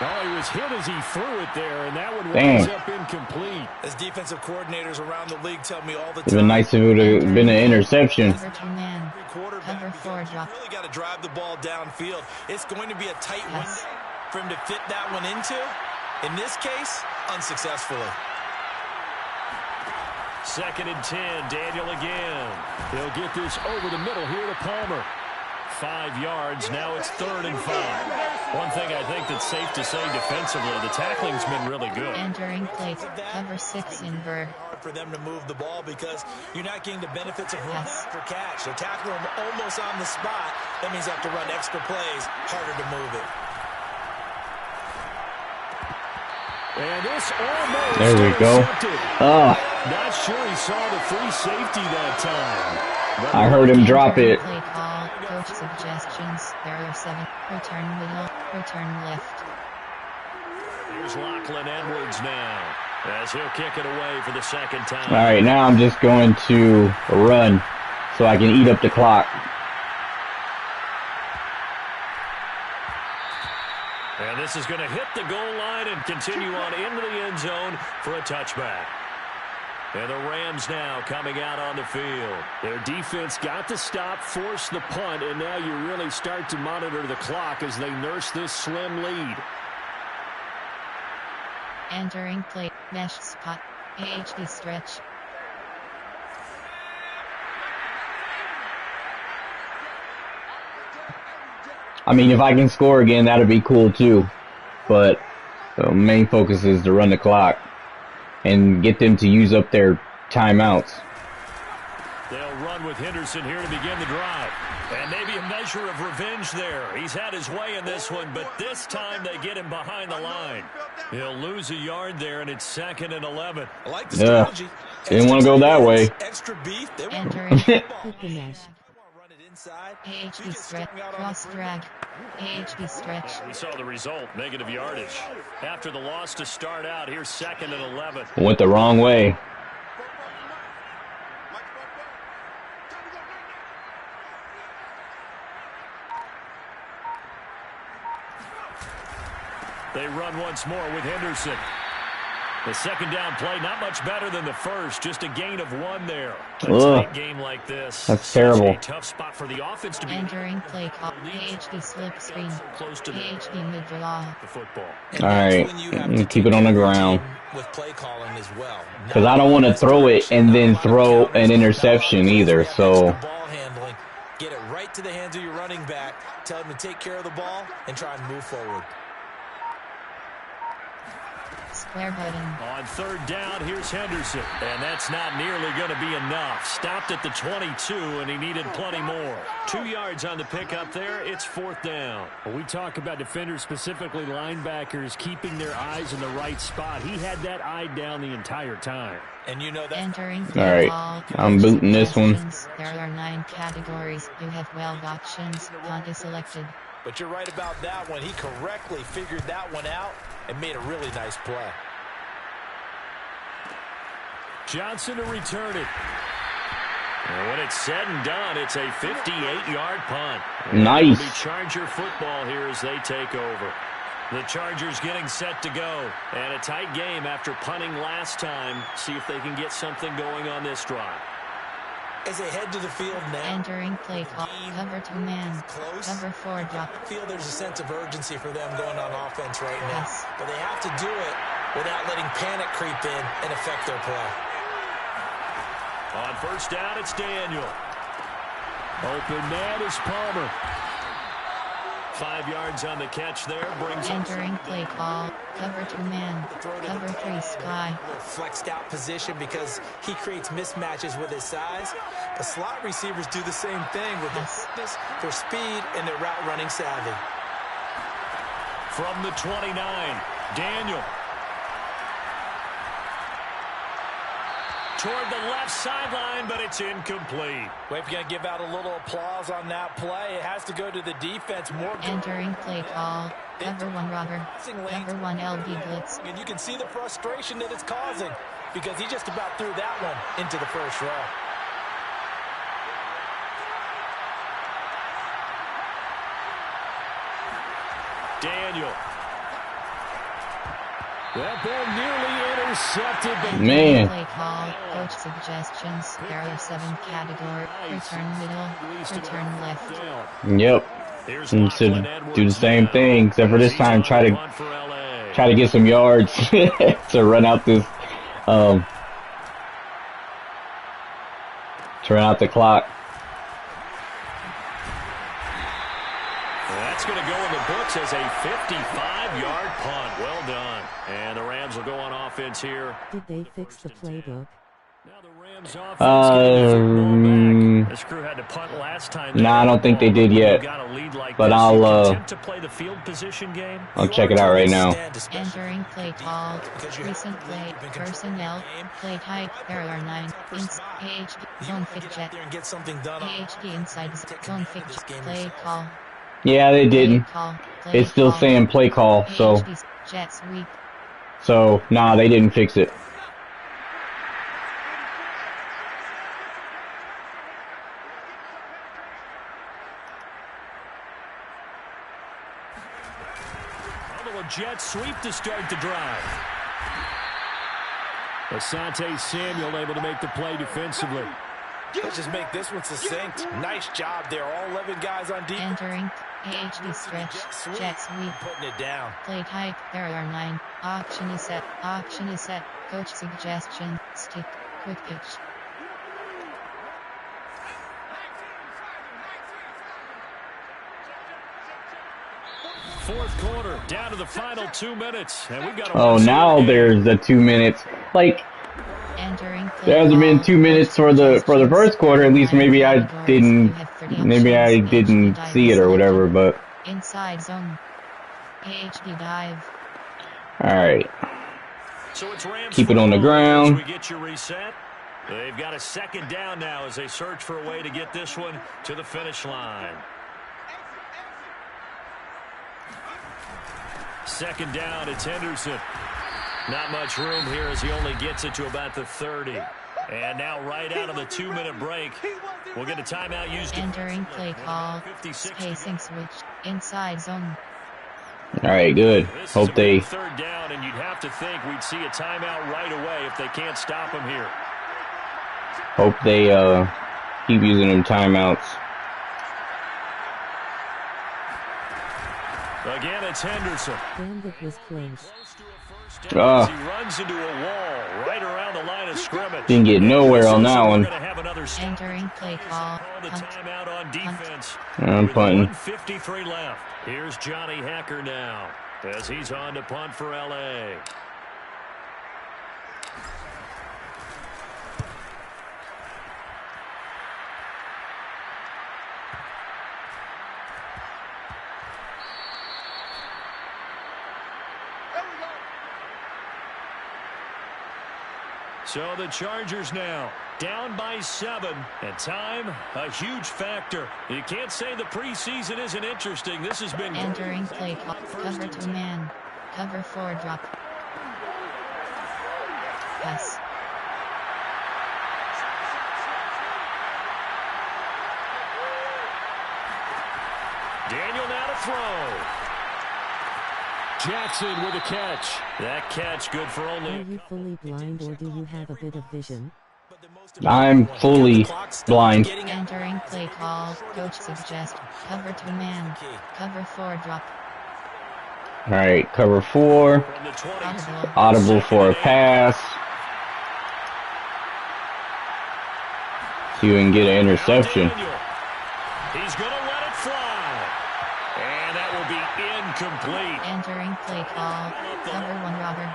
Well, he was hit as he threw it there, and that one winds up incomplete. As defensive coordinators around the league tell me all the time. It'd been nice if it would have been an interception. Cover 4 drop. Really got to drive the ball downfield. It's going to be a tight window for him to fit that one into. In this case, unsuccessfully. 2nd and 10, Daniel again. He'll get this over the middle here to Palmer. 5 yards, now it's 3rd and 5. One thing I think that's safe to say defensively, the tackling's been really good. Entering play, cover 6 invert. Hard for them to move the ball because you're not getting the benefits of run after catch. So tackle them almost on the spot. That means you have to run extra plays, harder to move it. And this almost There we go. intercepted. Oh, Not sure he saw the free safety that time. But I heard him drop it. Play call, coach suggestions, error 7, return middle, return left. Here's Lachlan Edwards now, as he'll kick it away for the second time. All right, now I'm just going to run so I can eat up the clock. And this is going to hit the goal line and continue on into the end zone for a touchback. And the Rams now coming out on the field. Their defense got the stop, forced the punt, and now you really start to monitor the clock as they nurse this slim lead. Entering play, mesh spot, AHD stretch. I mean, if I can score again, that'd be cool too. But the main focus is to run the clock and get them to use up their timeouts. They'll run with Henderson here to begin the drive. And maybe a measure of revenge there. He's had his way in this one, but this time they get him behind the line. He'll lose a yard there, and it's 2nd and 11. I like the strategy. Didn't want to go that way. Extra beef. Entering mesh. AHD stretch, cross drag, AHD stretch. We saw the result, negative yardage. After the loss to start out, here's 2nd and 11. Went the wrong way. They run once more with Henderson. The second down play, not much better than the first, just a gain of 1 there. A tight game like this. That's terrible. A tough spot for the offense to be. Entering play call, AHD slip screen, Close to AHD mid-draw. the football. All right, keep it on the ground. With play calling as well. Because I don't want to throw it and then throw an interception either. So Ball handling, get it right to the hands of your running back. Tell him to take care of the ball and try and move forward. Square button. On third down, here's Henderson. And that's not nearly going to be enough. Stopped at the 22, and he needed plenty more. 2 yards on the pickup there. It's 4th down. When we talk about defenders, specifically linebackers, keeping their eyes in the right spot. He had that eye down the entire time. And you know that. Entering all right, I'm booting this one. There are 9 categories. You have 12 options. Punt is selected. But you're right about that one. He correctly figured that one out and made a really nice play. Johnson to return it. And when it's said and done, it's a 58-yard punt. Nice. It'll be Charger football here as they take over. The Chargers getting set to go. And a tight game after punting last time. See if they can get something going on this drive. As they head to the field now. Entering play call, cover 2 man, Close. cover 4 drop. I feel there's a sense of urgency for them going on offense right now. Yes. But they have to do it without letting panic creep in and affect their play. On first down, it's Daniel. Open man is Palmer. 5 yards on the catch there. Brings Entering play call, cover 2 man, cover 3 sky. Flexed out position because he creates mismatches with his size. The slot receivers do the same thing with their fitness, their speed, and their route running savvy. from the 29, Daniel. Toward the left sideline, but it's incomplete. We're going to give out a little applause on that play. It has to go to the defense more. Entering play call. Cover 1 robber. Cover 1 LB blitz. And you can see the frustration that it's causing because he just about threw that one into the first row. Daniel. That ball nearly intercepted. But Man. Play call. Coach suggestions. Error 7 category. Return middle. Return left. Yep. You should do the same thing, except for this time try to get some yards to run out this to run out the clock. That's going to go in the books as a 55-yard punt. Well done. And the Rams will go on offense here. Did they fix the playbook? This crew had to punt last time. Nah, I don't think they did yet. But I'll check it out right now. Entering play called. Recent play. Personnel. Play type. There are 9. AHP. Zone fidget. AHP inside zone fidget. Play call. Yeah, they didn't. It's still saying play call, so. Jet sweep. So, nah, they didn't fix it. Jet sweep to start the drive. Asante Samuel able to make the play defensively. Let's just make this one succinct. Nice job there. All 11 guys on deep. Entering. AHD stretch. Jet sweep. Putting it down. Play type. There are 9. Option is set. Option is set. Coach suggestion. Stick. Quick pitch. Fourth quarter, down to the final 2 minutes, and we've got. Oh, now there's the 2 minutes. Like, there hasn't been 2 minutes for the first quarter. At least maybe I didn't see it or whatever. But inside zone. AHD dive. All right. So it's Rams keep it on the ground. We get your reset. They've got a second down now as they search for a way to get this one to the finish line. Second down, it's Henderson. Not much room here as he only gets it to about the 30. And now right out of the 2-minute break, we'll get a timeout used. Entering play call. Spacing switch. Inside zone. All right, good. Hope they. Third down, and you'd have to think we'd see a timeout right away if they can't stop him here. Hope they keep using them timeouts. Again, it's Henderson. Gambit was close. He runs into a wall right around the line of scrimmage. Didn't get nowhere on that one. Entering play call. The timeout on defense. I'm punting. 1:53 left. Here's Johnny Hacker now as he's on to punt for LA. So the Chargers now down by 7, and time a huge factor. You can't say the preseason isn't interesting. This has been entering play call. Cover 2 man. Cover 4 drop. Pass. Daniel now to throw. Jackson with a catch. That catch good for only. Are you fully blind or do you have a bit of vision? I'm fully blind. Entering play call. Coach suggests cover 2 man. Cover 4 drop. All right, cover 4. Audible for a pass. See if we can get an interception. He's going to let it fly. And that will be incomplete. Entering play call. Cover 1 robber.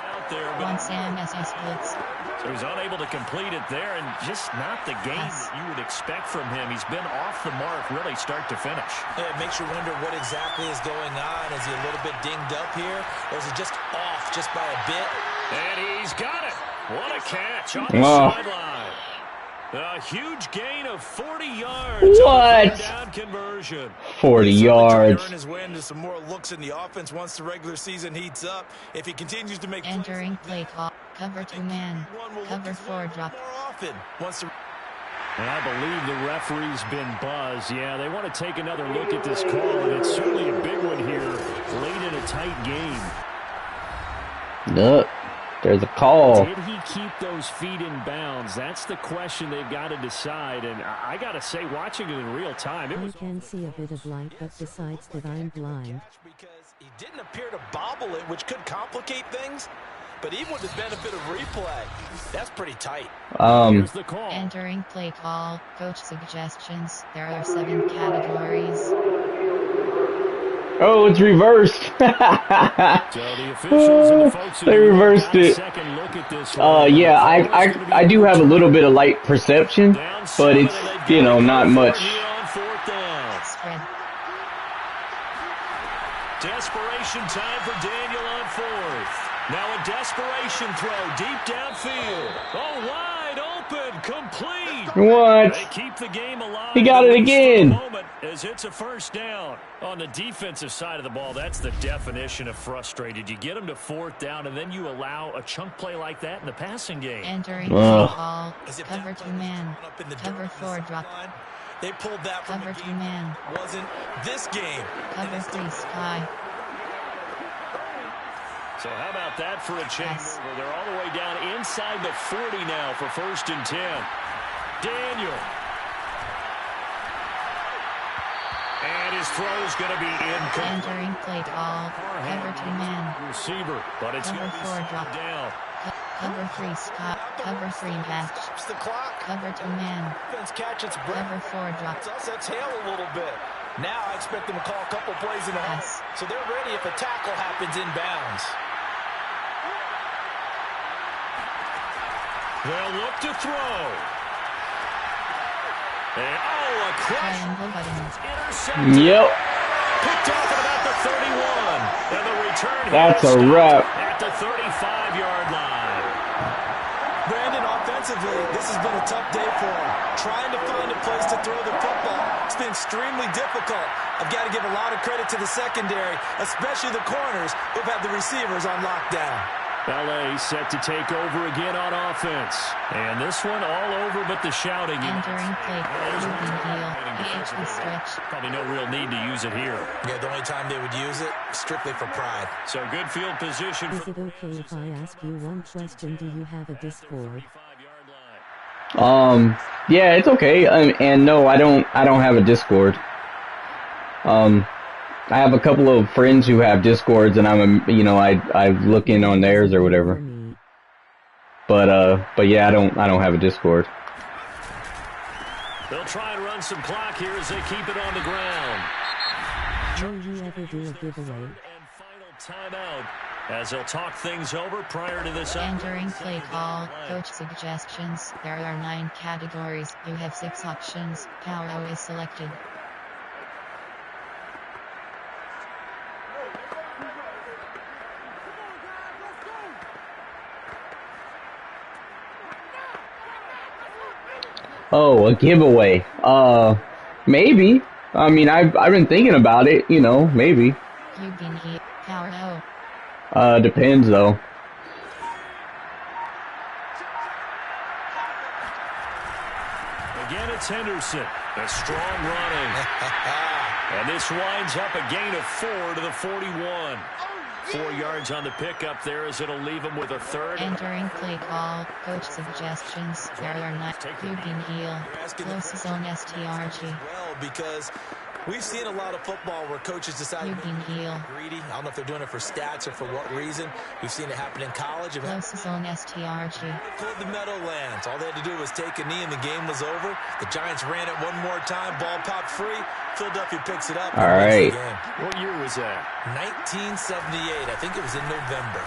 1 Sam SS blitz. So he's unable to complete it there, and just not the game that you would expect from him. He's been off the mark really start to finish. Yeah, it makes you wonder what exactly is going on. Is he a little bit dinged up here, or is he just off just by a bit? And he's got it. What a catch on the sideline. A huge gain of 40 yards. What? Down conversion. 40 yards. Turn his way into some more looks in the offense once the regular season heats up. If he continues to make entering play call. Cover 2 man. Cover 4 drop. And I believe the referee's been buzzed. Yeah, they want to take another look at this call, and it's certainly a big one here late in a tight game. Look, there's a call. Did he keep those feet in bounds? That's the question they've got to decide. And I got to say, watching it in real time, I can see a bit of light, but besides that, I'm blind. Because he didn't appear to bobble it, which could complicate things. But even with the benefit of replay, that's pretty tight. Here's the call. Entering play call. Coach suggestions. There are 7 categories. Oh, it's reversed. So the officials and the folks They reversed it. Yeah, I do have a little bit of light perception, but it's, you know, not much. Desperation time for Daniel on fourth. Now a desperation throw deep downfield. Oh, wide open, complete. What? They keep the game alive. He got it again. As it's a first down. On the defensive side of the ball, that's the definition of frustrated. You get them to fourth down, and then you allow a chunk play like that in the passing game. Entering ball, cover 2 man, cover 4 drop. They pulled that from cover 2 man. Wasn't this game. Cover 3 sky. So how about that for a change? They're all the way down inside the 40 now for 1st and 10. Daniel. And his throw's going to be incomplete. Entering play call. Cover 2 man. Receiver, but it's cover 4 drop down. Cover 3 Scott. Cover 3 match. The clock. Cover 2 man. Catch its breath. Cover 4 drop. Let's hail a little bit. Now I expect them to call a couple plays in the house. So they're ready if a tackle happens inbounds. They'll look to throw. And a crush. Yep. Picked off at about the 31. And the return. That's a wrap. At the 35-yard line. Brandon, offensively, this has been a tough day for him. Trying to find a place to throw the football. It's been extremely difficult. I've got to give a lot of credit to the secondary, especially the corners who've had the receivers on lockdown. LA set to take over again on offense. And this one all over but the shouting. Entering play, heel, stretch. Probably no real need to use it here. Yeah, the only time they would use it, strictly for pride. So good field position. Is it okay if I ask you one question? Do you have a Discord? Yeah, it's okay. And no, I don't have a Discord. I have a couple of friends who have Discords, and I look in on theirs or whatever. But yeah, I don't have a Discord. They'll try and run some clock here as they keep it on the ground. Will you ever do a giveaway? And final timeout as they'll talk things over prior to this. Entering play call, coach suggestions. There are 9 categories. You have 6 options. Power O is selected. Oh, a giveaway. Maybe. I mean, I've been thinking about it, you know, maybe. You've been here. Power O. Depends though. Again, it's Henderson. A strong running. And this winds up a gain of 4 to the 41. 4 yards on the pickup there as it'll leave him with a 3rd. Entering play call, coach suggestions. There are 9. Cubing heel. Close zone STRG. Well, because we've seen a lot of football where coaches decide to be greedy. I don't know if they're doing it for stats or for what reason. We've seen it happen in college. Close zone STRG. Pulled the Meadowlands. All they had to do was take a knee and the game was over. The Giants ran it one more time. Ball popped free. Philadelphia picks it up. All right. What year was that? 1978. I think it was in November.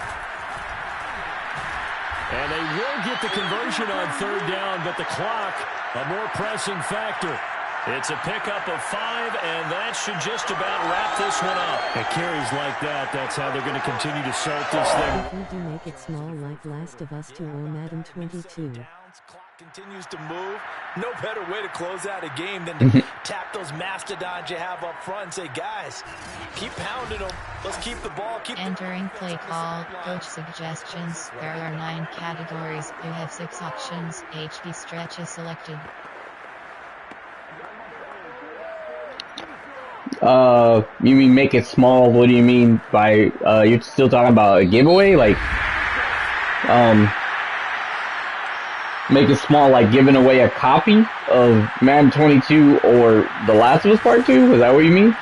And they will get the conversion on 3rd down, but the clock, a more pressing factor. It's a pickup of 5, and that should just about wrap this one up. At carries like that, that's how they're going to continue to salt this thing. Could you make it small like Last of Us 2 or Madden 22? Clock continues to move. No better way to close out a game than to tap those mastodons you have up front and say, guys, keep pounding them. Let's keep the ball. Entering play call, coach suggestions. There are 9 categories. You have 6 options. HD stretch is selected. You mean make it small? What do you mean by, you're still talking about a giveaway? Like, make it small, like giving away a copy of Madden 22 or The Last of Us Part 2? Is that what you mean?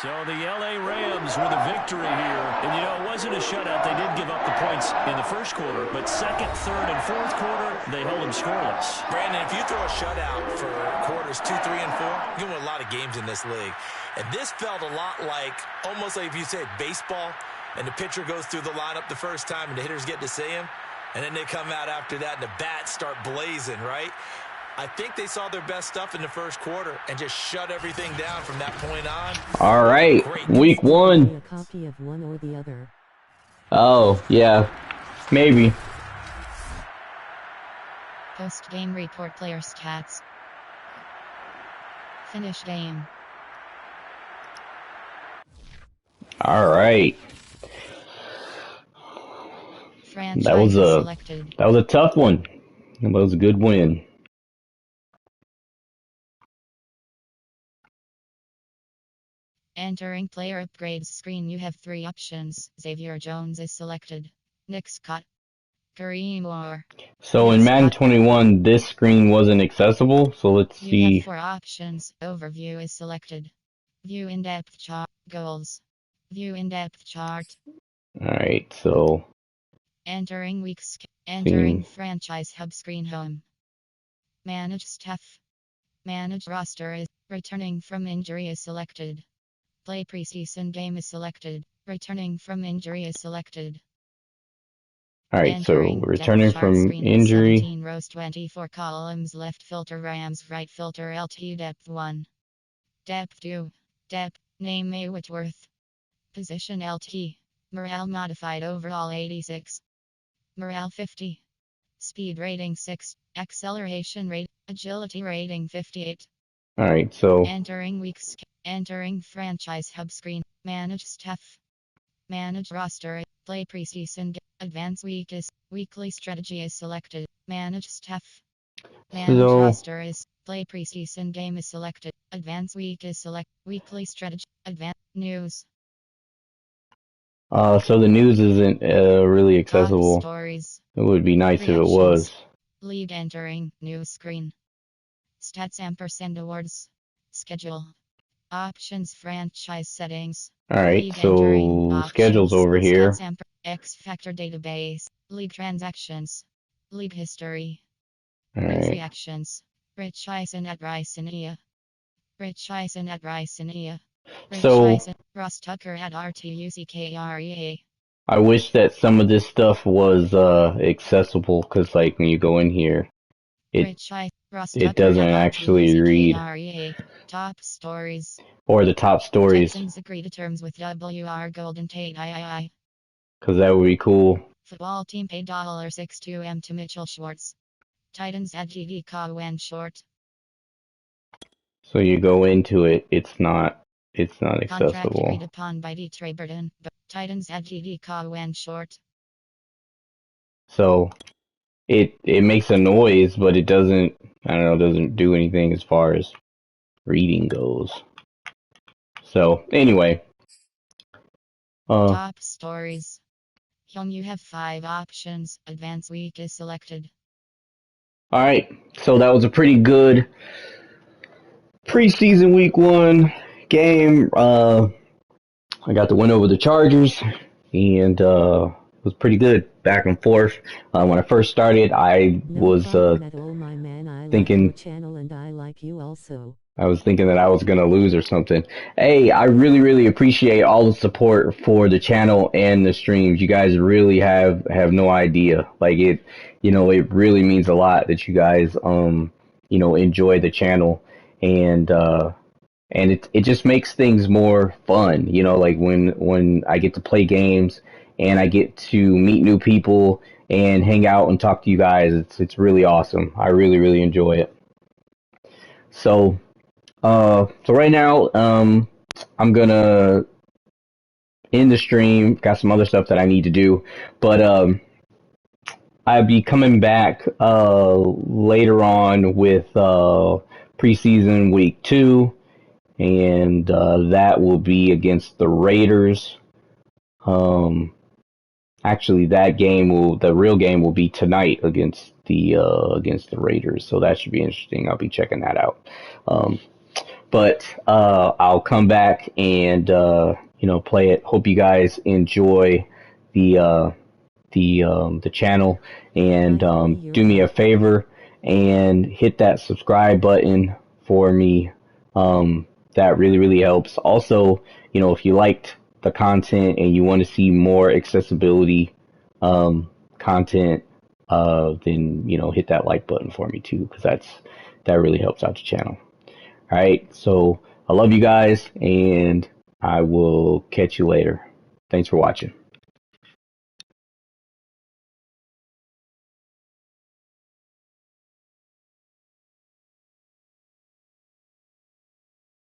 So the L.A. Rams with a victory here. And, it wasn't a shutout. They did give up the points in the first quarter. But second, third, and fourth quarter, they held them scoreless. Brandon, if you throw a shutout for quarters 2, 3, and 4, you can win a lot of games in this league. And this felt a lot like, almost like if you said baseball, and the pitcher goes through the lineup the first time, and the hitters get to see him. And then they come out after that, and the bats start blazing, right? I think they saw their best stuff in the first quarter and just shut everything down from that point on. All right, week 1. A copy of one or the other. Oh, yeah, maybe. Post-game report player stats. Finish game. All right. Franchise That was selected. a tough one. That was a good win. Entering player upgrades screen, you have 3 options. Xavier Jones is selected. Nick Scott. Kareem Orr. So in Madden 21, this screen wasn't accessible. So let's You see. have 4 options. Overview is selected. View in-depth chart. Goals. View in-depth chart. All right, so Entering weeks. Entering franchise hub screen home. Manage staff. Manage roster is returning from injury is selected. Play preseason game is selected. Returning from injury is selected. all right, so Entering returning depth chart from screen, injury. 17 rows, 24 columns. Left filter Rams, right filter LT. Depth 1. Depth 2. Depth name A. Whitworth. Position LT. Morale modified overall 86. Morale 50. Speed rating 6. Acceleration rate. Agility rating 58. All right, so Entering weeks. Entering franchise hub screen. Manage staff. Manage roster. Play preseason. Advance week is. Weekly strategy is selected. Manage staff. Manage roster is. Play preseason game is selected. Advance week is select. Weekly strategy. Advance news. so the news isn't really accessible. Top stories. It would be nice if it Reactions. was. League entering. News screen. Stats ampersand awards. Schedule. Options franchise settings. All right, League so entering. schedule's Options. over here. Stats X Factor database. League transactions. League history. All Rich right, reactions. Rich Eisen at Rycinia. Rich Eisen at Rycinia. Rich so Eisen. Ross Tucker at RTUCKREA. I wish that some of this stuff was accessible, because like when you go in here, Rich Eisen. Ross it Tucker doesn't at actually read, RTUCKREA. Top stories. or the top stories, Texans agree to terms with WR Golden Tate III. because that would be cool. Football team paid $6.2 to Mitchell Schwartz. Titans at Wk.1 short. So you go into it, it's not Contract accessible. agreed upon by Detroit Burden. Titans at Wk.1 short. So it makes a noise, but it doesn't, I don't know, doesn't do anything as far as reading goes. So anyway, Top stories. Young, you have 5 options. Advance week is selected. all right. So that was a pretty good preseason week 1 game. I got the win over the Chargers, and it was pretty good, back and forth. When I first started, I was thinking, channel and I like you also. I was thinking that I was going to lose or something. Hey, I really, really appreciate all the support for the channel and the streams. You guys really have no idea. Like it, it really means a lot that you guys, enjoy the channel, and it just makes things more fun. Like when I get to play games and I get to meet new people and hang out and talk to you guys, it's really awesome. I really, really enjoy it. So right now, I'm gonna end the stream. Got some other stuff that I need to do, but I'll be coming back later on with preseason week 2, and that will be against the Raiders. Actually, the real game will be tonight against the Raiders, so that should be interesting. I'll be checking that out. but I'll come back and play it. Hope you guys enjoy the channel, and do me a favor and hit that subscribe button for me. That really helps. Also, if you liked the content and you want to see more accessibility content, then hit that like button for me too, because that really helps out the channel. All right, so I love you guys, and I will catch you later. Thanks for watching.